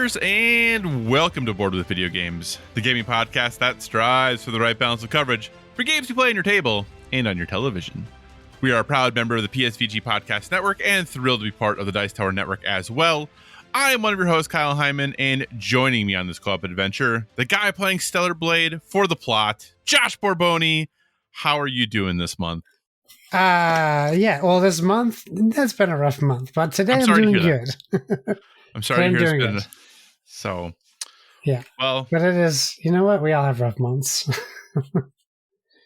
gamers, and welcome to Board with Video Games, the gaming podcast that strives for the right balance of coverage for games you play on your table and on your television. We are a proud member of the PSVG Podcast Network and thrilled to be part of the Dice Tower Network as well. I am one of your hosts, Kyle Hyman, and joining me on this co-op adventure, the guy playing Stellar Blade for the plot, Josh Borboni. How are you doing this month? Well, this month, that's been a rough month, but today I'm doing good. I'm sorry to hear it's been so. Yeah. Well, but it is, you know what? We all have rough months.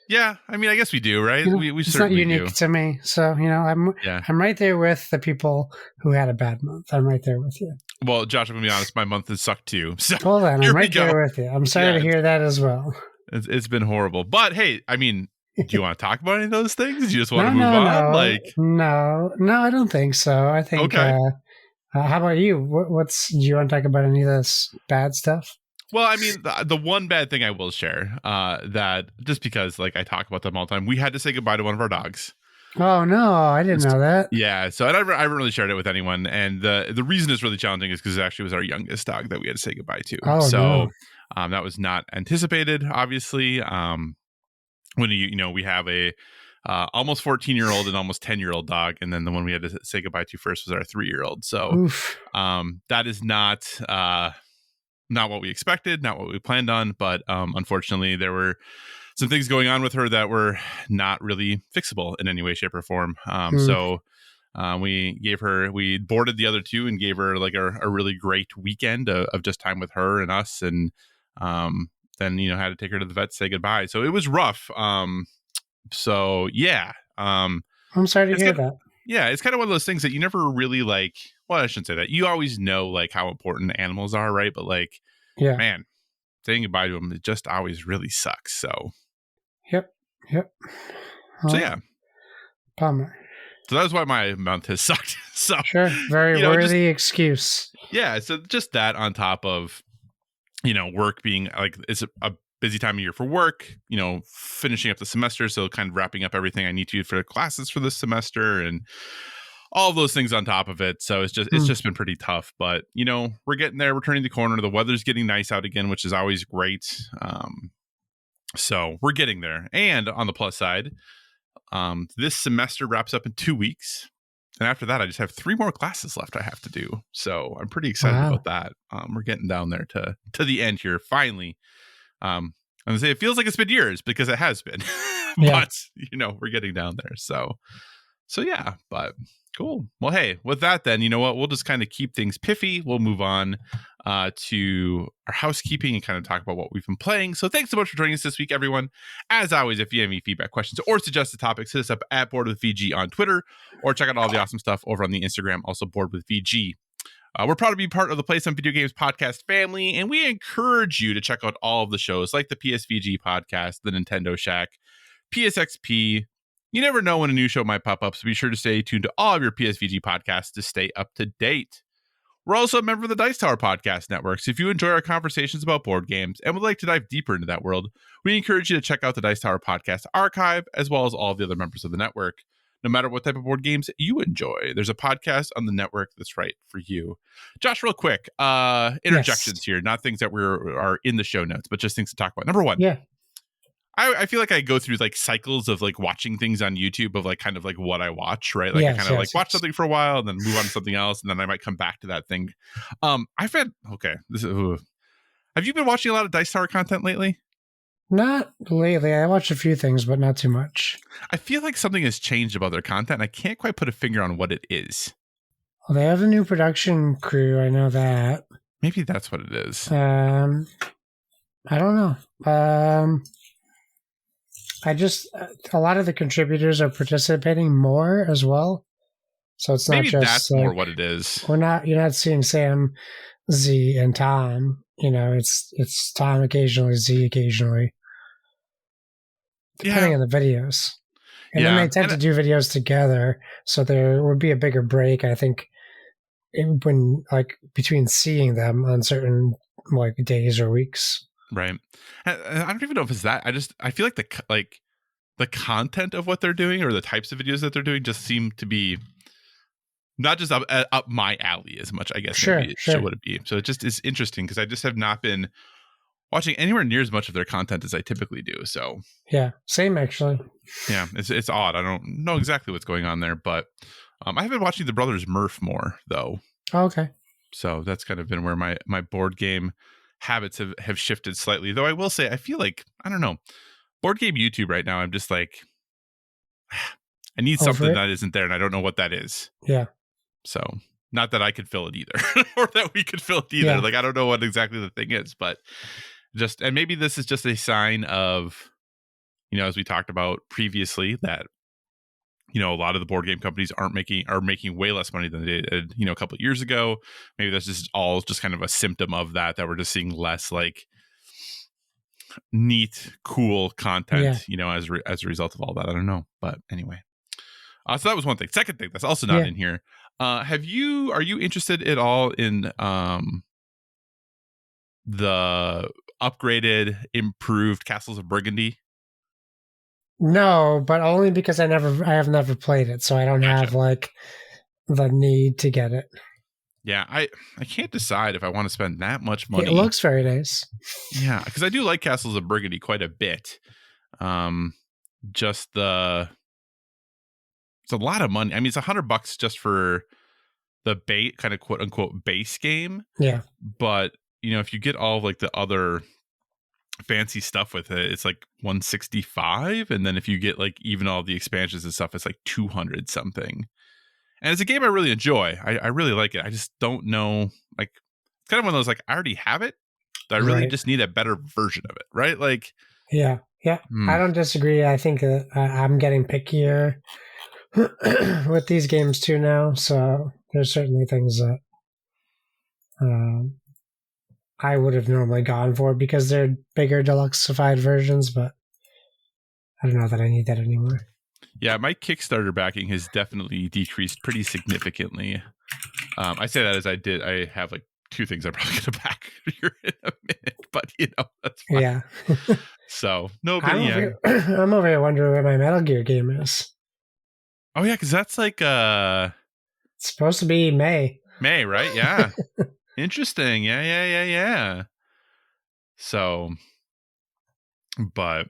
Yeah, I mean, I guess we do, right? You know, we it's certainly not unique to me. So, I'm right there with the people who had a bad month. I'm right there with you. Well, Josh, I'm going to be honest, my month has sucked too. So hold on, I'm right there with you. I'm sorry to hear that as well. It's been horrible. But hey, I mean, do you want to talk about any of those things? Do you just want to move on? No, I don't think so. I think, okay. How about you? Do you want to talk about any of this bad stuff? Well, I mean, the one bad thing I will share, that just because I talk about them all the time, we had to say goodbye to one of our dogs. Oh no, I didn't know that. Yeah, so I haven't really shared it with anyone, and the reason it's really challenging is because it actually was our youngest dog that we had to say goodbye to. Oh, so no. That was not anticipated, obviously. When we have a almost 14-year-old and almost 10-year-old dog, and then the one we had to say goodbye to first was our 3-year-old. So that is not what we expected, not what we planned on, but unfortunately there were some things going on with her that were not really fixable in any way, shape, or form. So we boarded the other two and gave her a really great weekend of just time with her and us, and then had to take her to the vet to say goodbye. So it was rough. So yeah. I'm sorry to hear that. Yeah, it's kind of one of those things that you never really well, I shouldn't say that. You always know how important animals are, right? But man, saying goodbye to them, it just always really sucks. So Yep. So yeah. Bummer. So that's why my month has sucked. So sure, very worthy excuse. Yeah, so just that on top of work being it's a busy time of year for work, finishing up the semester, so kind of wrapping up everything I need to for the classes for this semester and all of those things on top of it. So it's just been pretty tough, but we're getting there. We're turning the corner. The weather's getting nice out again, which is always great. So we're getting there. And on the plus side, this semester wraps up in 2 weeks. And after that, I just have 3 more classes left I have to do. So I'm pretty excited about that. We're getting down there to the end here, finally. I'm gonna say it feels like it's been years because it has been, but we're getting down there. So yeah, but cool. Well, hey, with that, then you know what? We'll just kind of keep things piffy. We'll move on to our housekeeping and kind of talk about what we've been playing. So thanks so much for joining us this week, everyone. As always, if you have any feedback, questions, or suggested topics, hit us up at Board with VG on Twitter, or check out all the awesome stuff over on the Instagram, also Board with VG. We're proud to be part of the Play Some Video Games podcast family, and we encourage you to check out all of the shows like the PSVG podcast, the Nintendo Shack, PSXP. You never know when a new show might pop up, so be sure to stay tuned to all of your PSVG podcasts to stay up to date. We're also a member of the Dice Tower Podcast Network, so if you enjoy our conversations about board games and would like to dive deeper into that world, we encourage you to check out the Dice Tower Podcast archive, as well as all of the other members of the network. No matter what type of board games you enjoy, there's a podcast on the network that's right for you. Josh, real quick, interjections here, not things that are in the show notes, but just things to talk about. Number one, I feel like I go through cycles of watching things on YouTube of kind of what I watch, right? I kind of watch something for a while and then move on to something else, and then I might come back to that thing. Have you been watching a lot of Dice Tower content lately? Not lately. I watched a few things, but not too much. I feel like something has changed about their content, and I can't quite put a finger on what it is. Well, they have a new production crew. I know that. Maybe that's what it is. I don't know. A lot of the contributors are participating more as well. So it's not maybe just that's more what it is. You're not seeing Sam, Z, and Tom. It's Tom occasionally, Z occasionally. Depending on the videos. And then they tend to do videos together, so there would be a bigger break, I think, when between seeing them on certain days or weeks. Right. I don't even know if it's that. I feel like the content of what they're doing or the types of videos that they're doing just seem to be not just up my alley as much, I guess. Sure, Maybe it sure. would be. So it just is interesting because I just have not been watching anywhere near as much of their content as I typically do. So yeah, same actually. yeah, it's odd. I don't know exactly what's going on there, but I have been watching the Brothers Murph more though. Oh, okay. So that's kind of been where my board game habits have shifted slightly. Though I will say, I feel like, I don't know, board game YouTube right now, I'm just like, I need Over something it? that isn't there, and I don't know what that is. Yeah. So not that I could fill it either, or that we could fill it either. Yeah. Like, I don't know what exactly the thing is, but just, and maybe this is just a sign of, as we talked about previously, that a lot of the board game companies are making way less money than they did, a couple of years ago. Maybe that's just all just kind of a symptom of that we're just seeing less like neat, cool content, as a result of all that. I don't know, but anyway. So that was one thing. Second thing that's also not in here. Are you interested at all in the upgraded, improved Castles of Burgundy? No, but only because I have never played it, so I don't have like the need to get it. Yeah, I can't decide if I want to spend that much money. It looks very nice. Yeah, because I do like Castles of Burgundy quite a bit. Just it's a lot of money. I mean, it's $100 just for the kind of quote unquote base game. Yeah, but if you get all of like the other fancy stuff with it, it's like 165, and then if you get like even all the expansions and stuff, it's like 200 something. And it's a game I really enjoy. I really like it. I just don't know, like, it's kind of one of those, like, I already have it, but I really just need a better version of it, right? Like, yeah. I don't disagree. I think I'm getting pickier with these games too now, so there's certainly things that I would have normally gone for because they're bigger deluxeified versions, but I don't know that I need that anymore. Yeah, my Kickstarter backing has definitely decreased pretty significantly. I say that as I have like two things I'm probably going to back here in a minute, but that's fine. Yeah. So, no, but I'm over here wondering where my Metal Gear game is. Oh, yeah, because that's like it's supposed to be May. May, right? Yeah. Interesting. Yeah. So, but,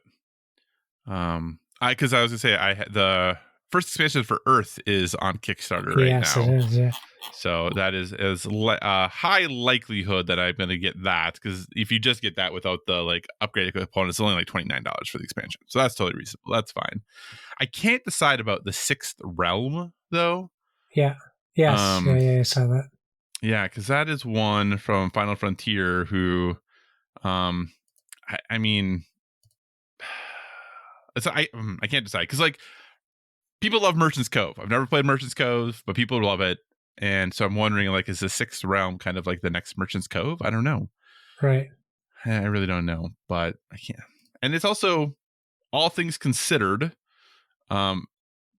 because I was gonna say the first expansion for Earth is on Kickstarter right now. Yes, it is. Yeah. So that is high likelihood that I'm gonna get that, because if you just get that without the like upgraded components, it's only like $29 for the expansion. So that's totally reasonable. That's fine. I can't decide about the Sixth Realm though. Yeah. Yes. I saw that. Yeah, because that is one from Final Frontier who, I mean, I can't decide because like people love Merchant's Cove. I've never played Merchant's Cove, but people love it, and so I'm wondering, like, is the Sixth Realm kind of like the next Merchant's Cove? I don't know. Right. I really don't know, but I can't. And it's also, all things considered,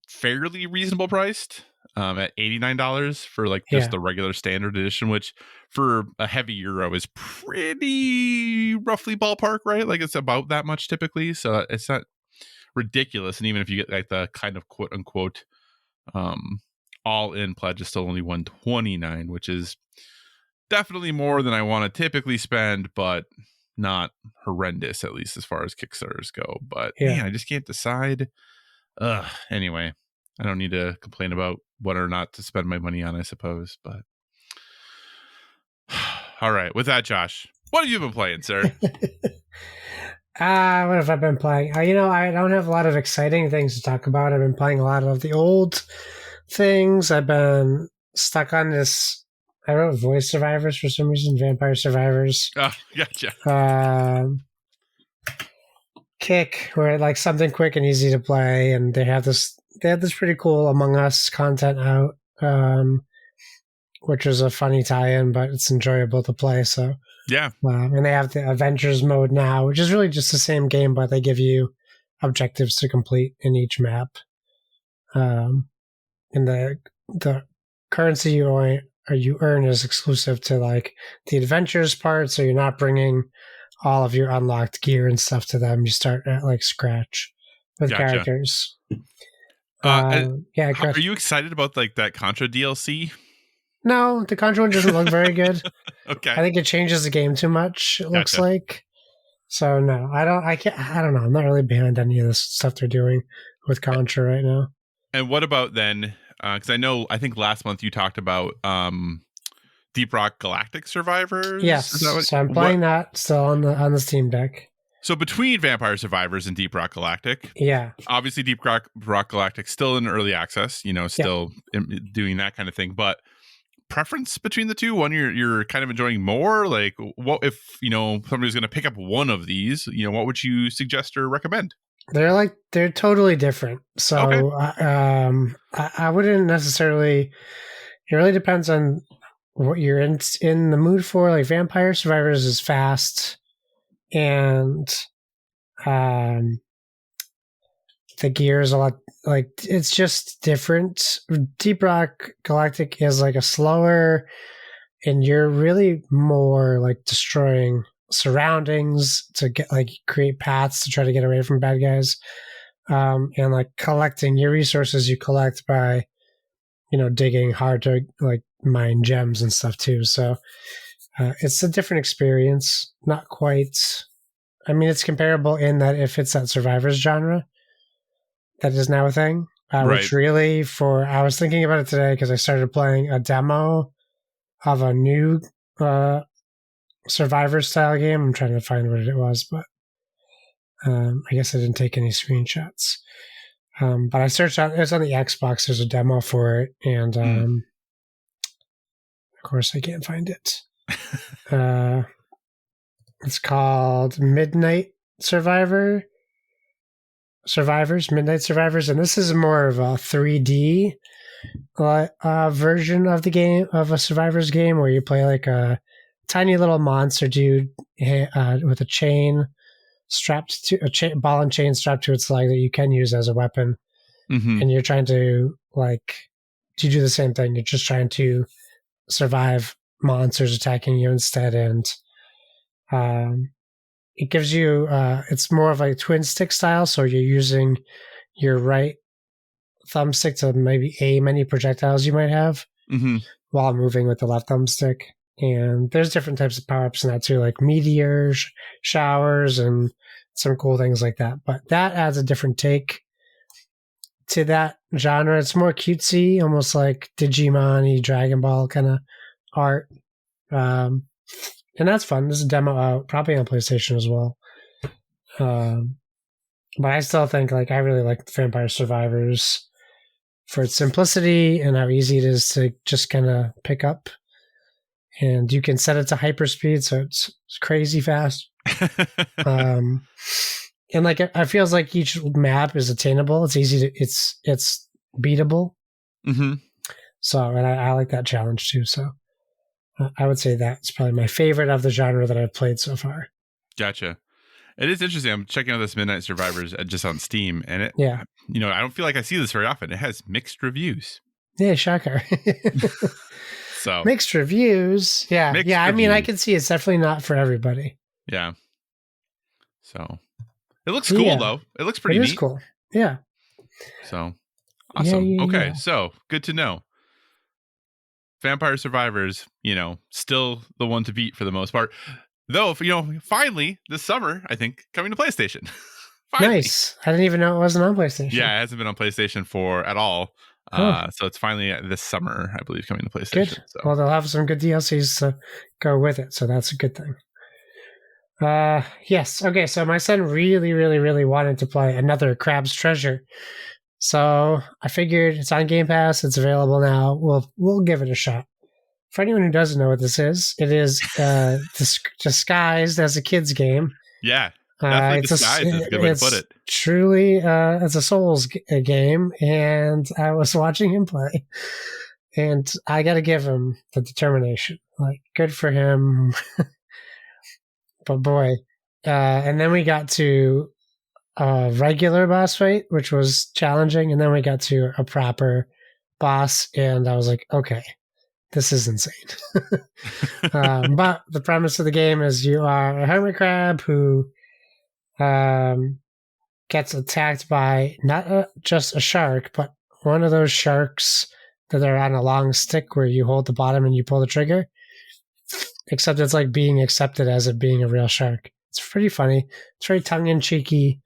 fairly reasonable priced. At $89 for like just the regular standard edition, which for a heavy Euro is pretty roughly ballpark, right? Like it's about that much typically, so it's not ridiculous. And even if you get like the kind of quote unquote all in pledge, is still only $129, which is definitely more than I want to typically spend, but not horrendous, at least as far as Kickstarters go. But man, I just can't decide. Anyway, I don't need to complain about whether or not to spend my money on, I suppose. But all right, with that, Josh, what have you been playing, sir? What have I been playing? I don't have a lot of exciting things to talk about. I've been playing a lot of the old things. I've been stuck on this. I wrote Voice Survivors for some reason, Vampire Survivors. Oh, gotcha. Kick, where like something quick and easy to play, and they have this pretty cool Among Us content out, which is a funny tie-in, but it's enjoyable to play. So yeah, and they have the Adventures mode now, which is really just the same game, but they give you objectives to complete in each map. And the currency you earn is exclusive to like the Adventures part, so you're not bringing all of your unlocked gear and stuff to them. You start at like scratch with characters. Yeah, good. Are you excited about like that Contra DLC? No, the Contra one doesn't look very good. Okay. I think it changes the game too much, it looks like. So no, I don't know. I'm not really behind any of this stuff they're doing with Contra right now. And what about then, because I think last month you talked about Deep Rock Galactic Survivors. Yes. So I'm playing that still on the Steam Deck. So between Vampire Survivors and Deep Rock Galactic, yeah, obviously Deep Rock Galactic still in early access, still doing that kind of thing. But preference between the two? One you're kind of enjoying more. Like, what if somebody's going to pick up one of these? What would you suggest or recommend? They're totally different. So okay. I wouldn't necessarily. It really depends on what you're in the mood for. Like Vampire Survivors is fast, and the gear is a lot, like, it's just different. Deep Rock Galactic is like a slower, and you're really more like destroying surroundings to get like create paths to try to get away from bad guys, and like collecting your resources you collect by digging hard to like mine gems and stuff too. So it's a different experience. Not quite. I mean, it's comparable in that if it's that survivors genre that is now a thing, right. Which really, I was thinking about it today because I started playing a demo of a new survivor style game. I'm trying to find what it was, but I guess I didn't take any screenshots. But I searched out, it's on the Xbox, there's a demo for it, and of course I can't find it. It's called Midnight Survivors, Midnight Survivors, and this is more of a 3D version of the game, of a survivors game, where you play like a tiny little monster dude with a chain strapped to ball and chain strapped to its leg that you can use as a weapon, and you're trying to do the same thing. You're just trying to survive monsters attacking you instead, and it gives you it's more of a twin stick style, so you're using your right thumbstick to maybe aim any projectiles you might have while moving with the left thumbstick. And there's different types of power-ups in that too, like meteors, showers, and some cool things like that. But that adds a different take to that genre. It's more cutesy, almost like Digimon-y, Dragon Ball kind of art. And that's fun. There's a demo out, probably on PlayStation as well. But I still think I really like Vampire Survivors for its simplicity and how easy it is to just kind of pick up. And you can set it to hyperspeed, so it's crazy fast. And it feels like each map is attainable. It's easy to, it's beatable. So, and I like that challenge too. So I would say that's probably my favorite of the genre that I've played so far. Gotcha. It is interesting. I'm checking out this Midnight Survivors just on Steam, and I don't feel like I see this very often. It has mixed reviews. Yeah, shocker. So mixed reviews. Yeah. Mixed reviews. I mean, I can see it's definitely not for everybody. Yeah. So it looks cool though. It looks pretty neat. It is cool. Yeah. So awesome. Okay. So good to know. Vampire Survivors, still the one to beat for the most part. Though, finally this summer, I think, coming to PlayStation. Nice. I didn't even know it wasn't on PlayStation. Yeah, it hasn't been on PlayStation at all. So it's finally this summer, I believe, coming to PlayStation. Good. So. Well, they'll have some good DLCs to go with it, so that's a good thing. Yes. Okay, so my son really, really, really wanted to play another Crab's Treasure. So I figured it's on Game Pass. It's available now. We'll give it a shot. For anyone who doesn't know what this is, it is disguised as a kid's game. Yeah, definitely disguised is a good way to put it. Truly, it's a Souls game, and I was watching him play, and I got to give him the determination. Good for him. But boy, and then we got to a regular boss fight, which was challenging, and then we got to a proper boss, and I was like, okay, this is insane. But the premise of the game is you are a hermit crab who gets attacked by not just a shark, but one of those sharks that are on a long stick where you hold the bottom and you pull the trigger. Except it's like being accepted as it being a real shark. It's pretty funny. It's very tongue-in-cheeky.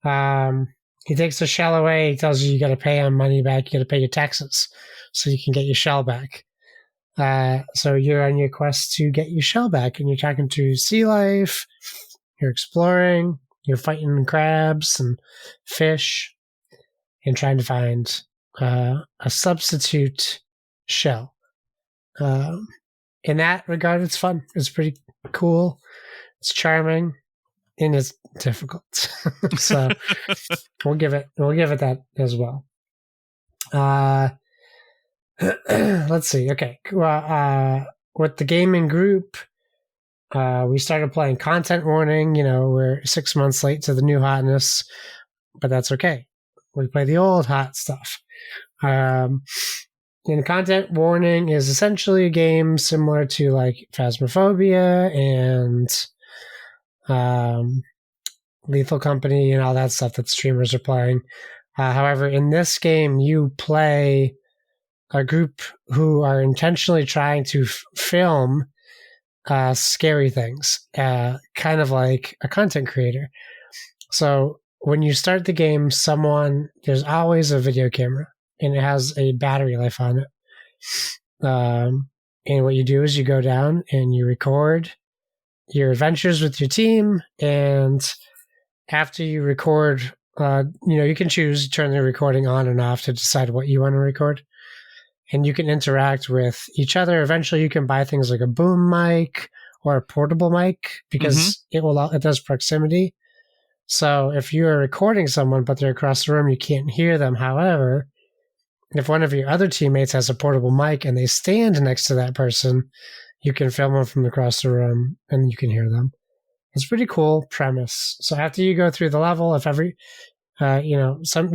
He takes the shell away. He tells you got to pay him money back. You got to pay your taxes so you can get your shell back. So you're on your quest to get your shell back, and you're talking to sea life. You're exploring. You're fighting crabs and fish and trying to find a substitute shell. In that regard, it's fun. It's pretty cool. It's charming, and it's difficult. So we'll give it that as well. Let's see. Okay, with the gaming group, we started playing Content Warning. We're 6 months late to the new hotness, but that's okay. We play the old hot stuff. And Content Warning is essentially a game similar to like Phasmophobia and Lethal Company and all that stuff that streamers are playing. However, in this game, you play a group who are intentionally trying to film scary things, kind of like a content creator. So when you start the game, there's always a video camera, and it has a battery life on it. And what you do is you go down and you record your adventures with your team. And after you record, you can choose to turn the recording on and off to decide what you want to record. And you can interact with each other. Eventually, you can buy things like a boom mic or a portable mic because it does proximity. So if you are recording someone but they're across the room, you can't hear them. However, if one of your other teammates has a portable mic and they stand next to that person, you can film them from across the room and you can hear them. It's a pretty cool premise. So after you go through the level, if you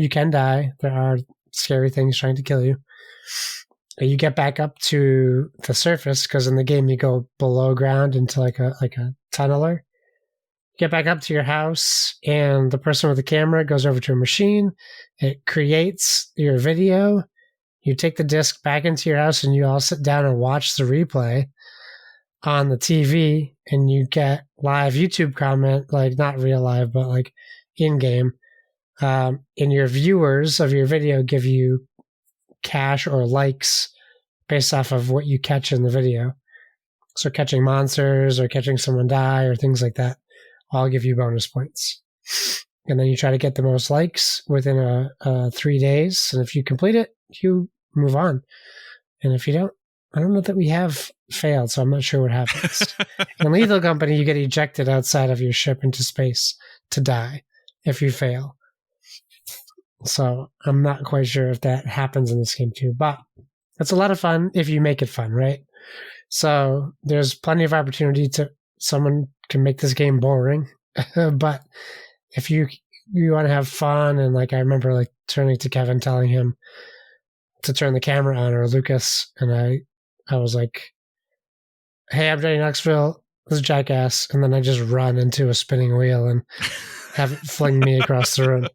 can die. There are scary things trying to kill you. You get back up to the surface because in the game you go below ground into like a tunneler. Get back up to your house, and the person with the camera goes over to a machine. It creates your video. You take the disc back into your house, and you all sit down and watch the replay on the TV, and you get live YouTube comment, like not real live, but like in-game. And your viewers of your video give you cash or likes based off of what you catch in the video. So catching monsters or catching someone die or things like that. I'll give you bonus points. And then you try to get the most likes within 3 days. And if you complete it, you move on. And if you don't, I don't know that we have failed, so I'm not sure what happens. In Lethal Company, you get ejected outside of your ship into space to die if you fail. So I'm not quite sure if that happens in this game too. But it's a lot of fun if you make it fun, right? So there's plenty of opportunity someone can make this game boring, but if you want to have fun, and like I remember like turning to Kevin telling him to turn the camera on, or Lucas, and I was like, hey, I'm Johnny Knoxville, this is Jackass, and then I just run into a spinning wheel and have it fling me across the room.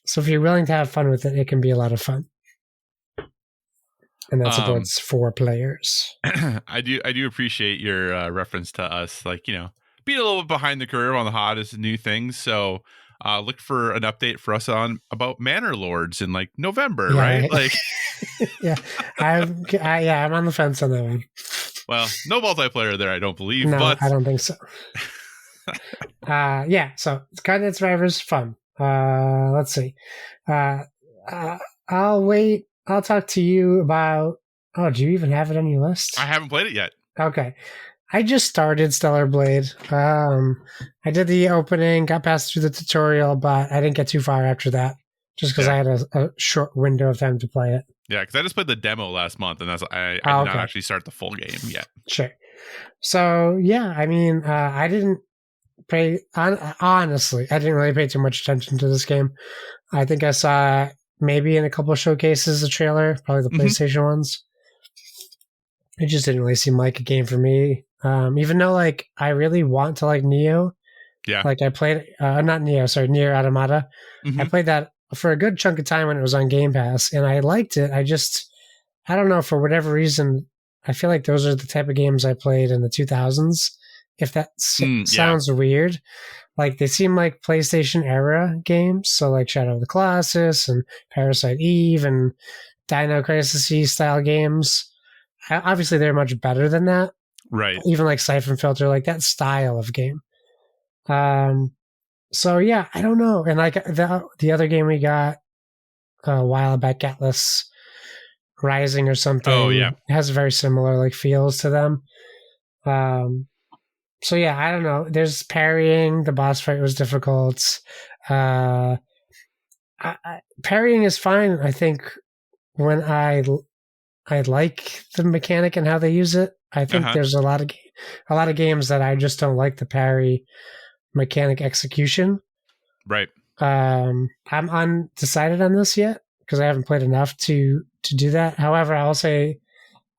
So if you're willing to have fun with it, it can be a lot of fun. And that supports 4 players. I do appreciate your reference to us, like, being a little bit behind the curve on the hottest new things. So look for an update for us about Manor Lords in like November, right? Like, yeah, I'm on the fence on that one. Well, no multiplayer there, I don't believe. No, but I don't think so. So Content Survivors, fun. Let's see. I'll wait. I'll talk to you about... Oh, do you even have it on your list? I haven't played it yet. Okay. I just started Stellar Blade. I did the opening, got past through the tutorial, but I didn't get too far after that, just because I had a short window of time to play it. Yeah, because I just played the demo last month, and I did not actually start the full game yet. Sure. So, yeah, I mean, I didn't pay... Honestly, I didn't really pay too much attention to this game. I think I saw... maybe in a couple of showcases, a trailer, probably the PlayStation ones. It just didn't really seem like a game for me. Even though, like, I really want to like Neo, Yeah. Like I played, not Neo, sorry, Nier Automata. I played that for a good chunk of time when it was on Game Pass, and I liked it. I don't know, for whatever reason, I feel like those are the type of games I played in the 2000s. If that sounds weird, like they seem like PlayStation era games. So like Shadow of the Colossus and Parasite Eve and Dino Crisis style games. Obviously, they're much better than that. Right. Even like Siphon Filter, like that style of game. So yeah, I don't know. And like the other game we got a while back, Atlas Rising or something. Oh yeah, it has very similar like feels to them. So yeah, I don't know. There's parrying. The boss fight was difficult. Parrying is fine. I think when I like the mechanic and how they use it. I think there's a lot of games that I just don't like the parry mechanic execution. Right. I'm undecided on this yet because I haven't played enough to do that. However, I'll say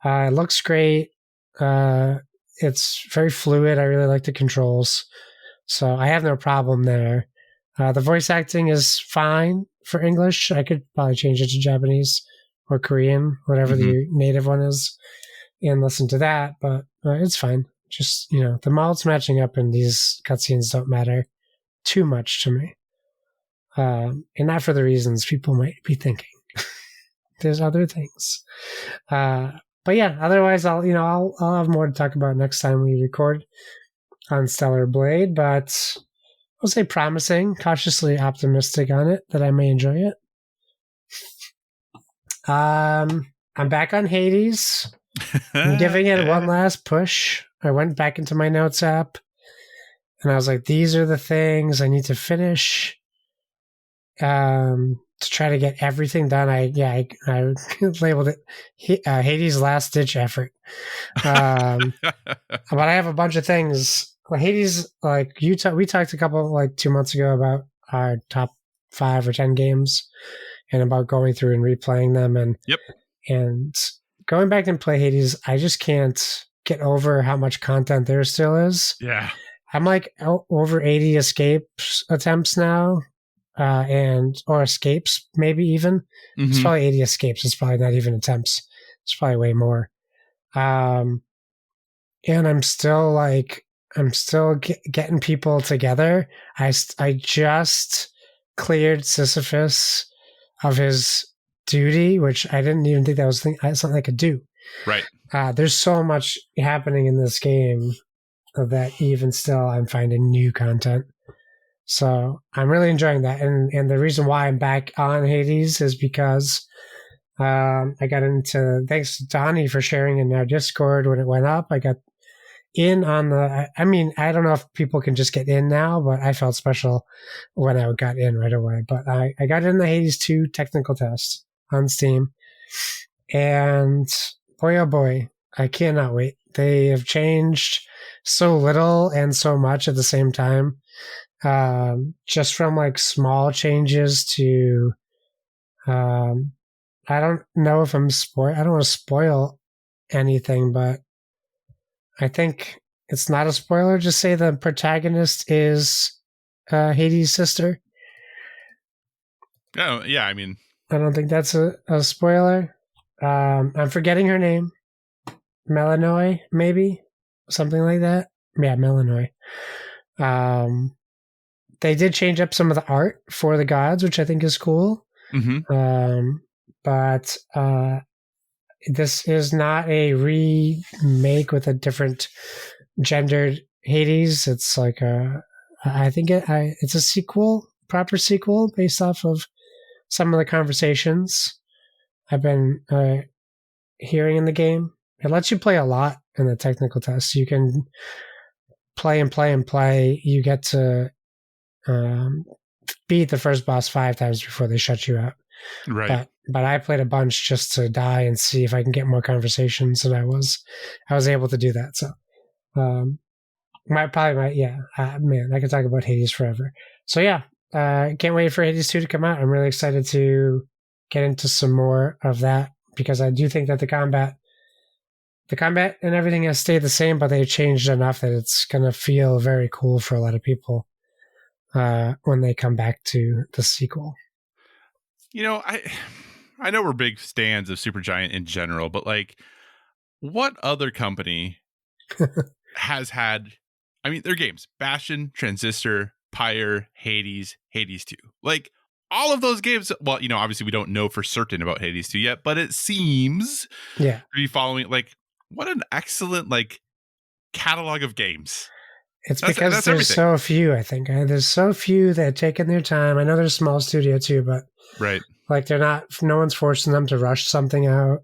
it looks great. It's very fluid. I really like the controls, so I have no problem there. The voice acting is fine for English. I could probably change it to Japanese or Korean, whatever the native one is, and listen to that. But it's fine. Just, the mouths matching up in these cutscenes don't matter too much to me. And not for the reasons people might be thinking. There's other things. But yeah, otherwise I'll have more to talk about next time we record on Stellar Blade, but I'll say promising, cautiously optimistic on it that I may enjoy it. I'm back on Hades. I'm giving it one last push. I went back into my notes app and I was like, these are the things I need to finish to try to get everything done. I labeled it Hades' last ditch effort. But I have a bunch of things. Hades, like we talked a couple, like 2 months ago about our top 5 or 10 games and about going through and replaying them. And going back and play Hades, I just can't get over how much content there still is. Yeah. I'm like over 80 escapes attempts now, or escapes, maybe even. It's probably 80 escapes. It's probably not even attempts. It's probably way more. And I'm still getting people together. I just cleared Sisyphus of his duty, which I didn't even think that was something I could do. Right. There's so much happening in this game that even still I'm finding new content. So I'm really enjoying that. And the reason why I'm back on Hades is because I got into, thanks to Donnie for sharing in our Discord when it went up. I got in on I don't know if people can just get in now, but I felt special when I got in right away. But I got in the Hades 2 technical test on Steam. And boy, oh boy, I cannot wait. They have changed so little and so much at the same time. Just from like small changes to, I don't know if I don't want to spoil anything, but I think it's not a spoiler. Just say the protagonist is Hades' sister. Oh, yeah. I mean, I don't think that's a spoiler. I'm forgetting her name. Melanoy, maybe? Something like that. Yeah, Melanoy. They did change up some of the art for the gods, which I think is cool. But this is not a remake with a different gendered Hades. It's like I think it's a sequel, proper sequel based off of some of the conversations I've been hearing in the game. It lets you play a lot in the technical test. You can play and play and play. You get to beat the first boss 5 times before they shut you out. Right. But I played a bunch just to die and see if I can get more conversations, and I was able to do that. So, man, I could talk about Hades forever. So yeah, can't wait for Hades 2 to come out. I'm really excited to get into some more of that because I do think that the combat and everything has stayed the same, but they've changed enough that it's going to feel very cool for a lot of people when they come back to the sequel. I know we're big stands of Supergiant in general, but like, what other company has had? I mean, their games: Bastion, Transistor, Pyre, Hades, Hades 2. Like, all of those games. Well, obviously we don't know for certain about Hades 2 yet, but it seems to be following. Like, what an excellent catalog of games. It's because there's everything. So few, I think. There's so few that have taken their time. I know they're a small studio too, but right. Like no one's forcing them to rush something out.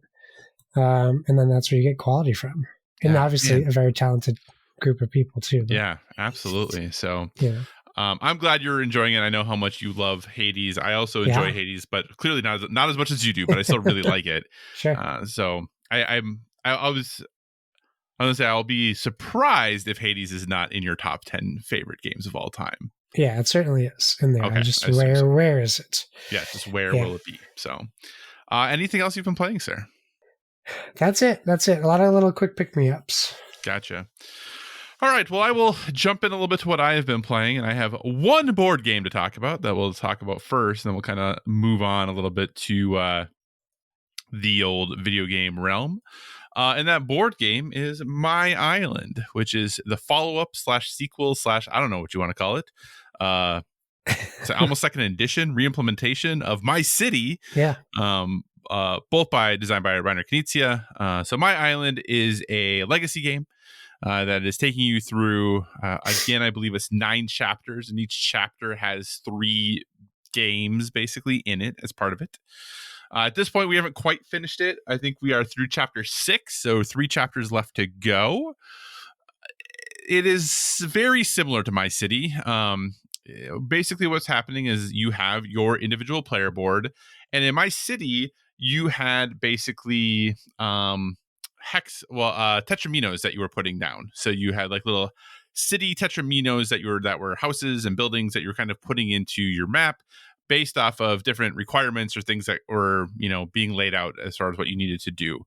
And then that's where you get quality from. And obviously a very talented group of people too. But, yeah, absolutely. So yeah. I'm glad you're enjoying it. I know how much you love Hades. I also enjoy Hades, but clearly not as much as you do, but I still really like it. Sure. So I was going to say, I'll be surprised if Hades is not in your top 10 favorite games of all time. Yeah, it certainly is in there. Okay, just where is it? Yeah, just where will it be? So anything else you've been playing, sir? That's it. A lot of little quick pick-me-ups. Gotcha. All right, well, I will jump in a little bit to what I have been playing, and I have one board game to talk about that we'll talk about first, and then we'll kind of move on a little bit to the old video game realm. And that board game is My Island, which is the follow-up / sequel / I don't know what you want to call it. It's almost second edition re-implementation of My City. Yeah. Both designed by Rainer Knizia. So My Island is a legacy game that is taking you through, again, I believe it's 9 chapters, and each chapter has 3 games basically in it as part of it. At this point, we haven't quite finished it. I think we are through chapter 6, so 3 chapters left to go. It is very similar to My City. Basically, what's happening is you have your individual player board, and in My City, you had basically tetraminos that you were putting down. So you had like little city tetraminos that were houses and buildings that you're kind of putting into your map based off of different requirements or things that were, being laid out as far as what you needed to do.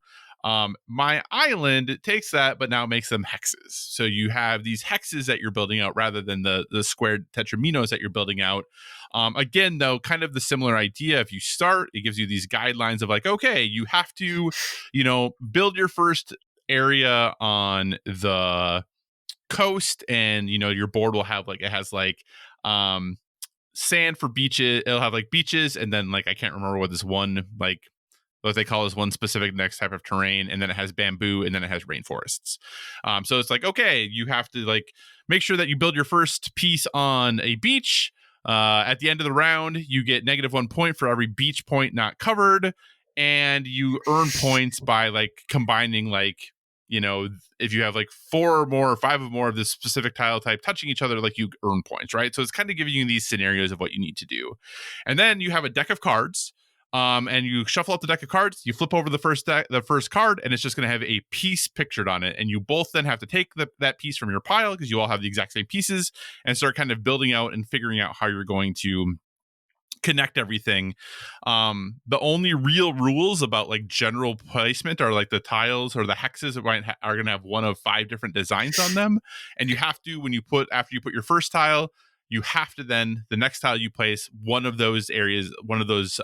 My Island takes that, but now makes them hexes. So you have these hexes that you're building out rather than the squared tetraminos that you're building out. Again, though, kind of the similar idea. If you start, it gives you these guidelines of like, okay, you have to, build your first area on the coast, and your board will have sand for beaches. It'll have beaches, and then I can't remember what this one what they call is one specific next type of terrain, and then it has bamboo, and then it has rainforests. So it's okay, you have to make sure that you build your first piece on a beach. At the end of the round, you get -1 point for every beach point not covered, and you earn points by combining if you have 4 or more or 5 or more of this specific tile type touching each other, you earn points, right? So it's kind of giving you these scenarios of what you need to do. And then you have a deck of cards. And you shuffle up the deck of cards, you flip over the first card, and it's just going to have a piece pictured on it. And you both then have to take that piece from your pile, because you all have the exact same pieces, and start kind of building out and figuring out how you're going to connect everything. The only real rules about general placement are the tiles or the hexes are going to have one of 5 different designs on them. And you have to, after you put your first tile, you have to then, the next tile you place, one of those areas, one of those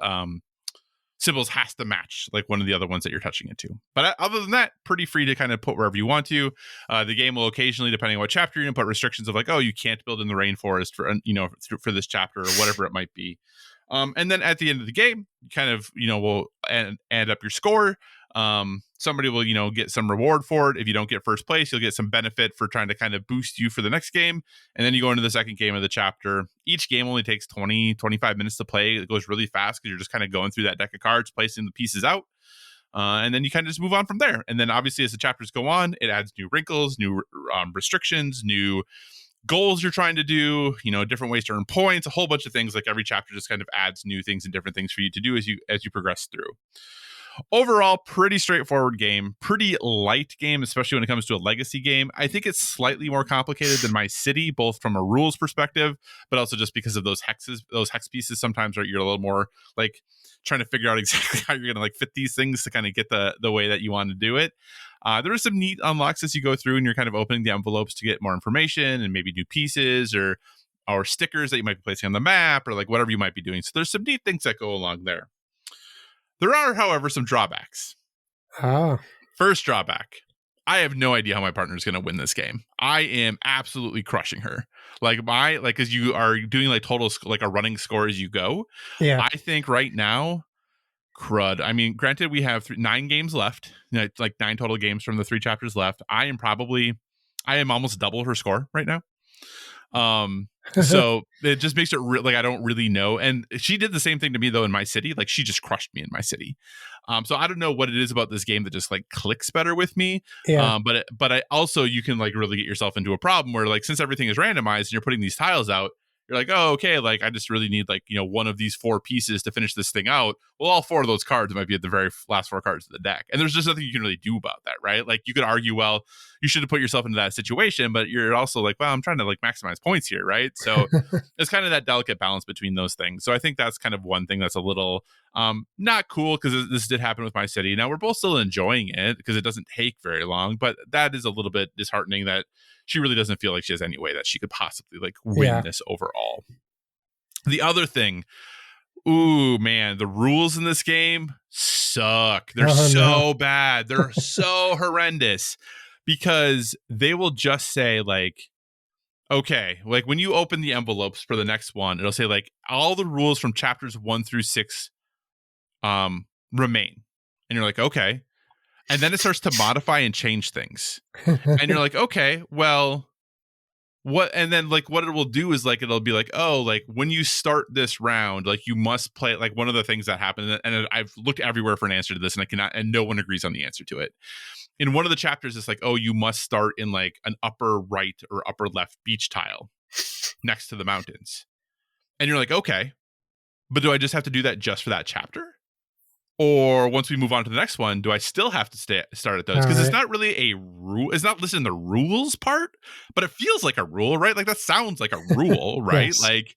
symbols has to match one of the other ones that you're touching into. But other than that, pretty free to kind of put wherever you want to. The game will occasionally, depending on what chapter you're in, put restrictions of you can't build in the rainforest for this chapter or whatever it might be. And then at the end of the game, you kind of will add up your score. Somebody will get some reward for it. If you don't get first place, you'll get some benefit for trying to kind of boost you for the next game. And then you go into the second game of the chapter. Each game only takes 20-25 minutes to play. It goes really fast because you're just kind of going through that deck of cards, placing the pieces out. And then you kind of just move on from there. And then obviously as the chapters go on, it adds new wrinkles, new restrictions, new goals you're trying to do, different ways to earn points, a whole bunch of things. Every chapter just kind of adds new things and different things for you to do as you progress through. Overall, pretty straightforward game, pretty light game, especially when it comes to a legacy game. I think it's slightly more complicated than My City, both from a rules perspective, but also just because of those hexes, those hex pieces. Sometimes you're a little more trying to figure out exactly how you're going to fit these things to kind of get the way that you want to do it. There are some neat unlocks as you go through, and you're kind of opening the envelopes to get more information and maybe new pieces or or stickers that you might be placing on the map, or like whatever you might be doing. So there's some neat things that go along there. There are, however, some drawbacks. Oh. First drawback. I have no idea how my partner is going to win this game. I am absolutely crushing her. Because you are doing like total, like a running score as you go. Yeah. I think right now, crud. I mean, granted, we have 9 games left, like 9 total games from the 3 chapters left. I am almost double her score right now. So it just makes it like I don't really know. And she did the same thing to me though in my city. Like she just crushed me in my city. So I don't know what it is about this game that just like clicks better with me. Yeah. But I also, you can like really get yourself into a problem where like, since everything is randomized and you're putting these tiles out, you're like, oh, okay, like I just really need like, one of these 4 pieces to finish this thing out. Well, all 4 of those cards might be at the very last 4 cards of the deck. And there's just nothing you can really do about that, right? Like you could argue, well, you should have put yourself into that situation, but you're also like, well, I'm trying to like maximize points here, right? So it's kind of that delicate balance between those things. So I think that's kind of one thing that's a little not cool, because this did happen with my city. Now we're both still enjoying it because it doesn't take very long, but that is a little bit disheartening that she really doesn't feel like she has any way that she could possibly like win this overall. The other thing, ooh, man, the rules in this game suck. They're bad. They're so horrendous, because they will just say like, okay, like when you open the envelopes for the next one, it'll say like all the rules from chapters 1 through 6 remain. And you're like, okay. And then it starts to modify and change things. And you're like, okay, well, what? And then like what it will do is like it'll be like, oh, like when you start this round, like you must play like one of the things that happened. And I've looked everywhere for an answer to this, and I cannot, and no one agrees on the answer to it. In one of the chapters, it's like, oh, you must start in like an upper right or upper left beach tile next to the mountains. And you're like, okay, but do I just have to do that just for that chapter? Or once we move on to the next one, do I still have to start at those? Because it's not really a rule. It's not listed in the rules part, but it feels like a rule, right? Like that sounds like a rule, right? Yes. Like,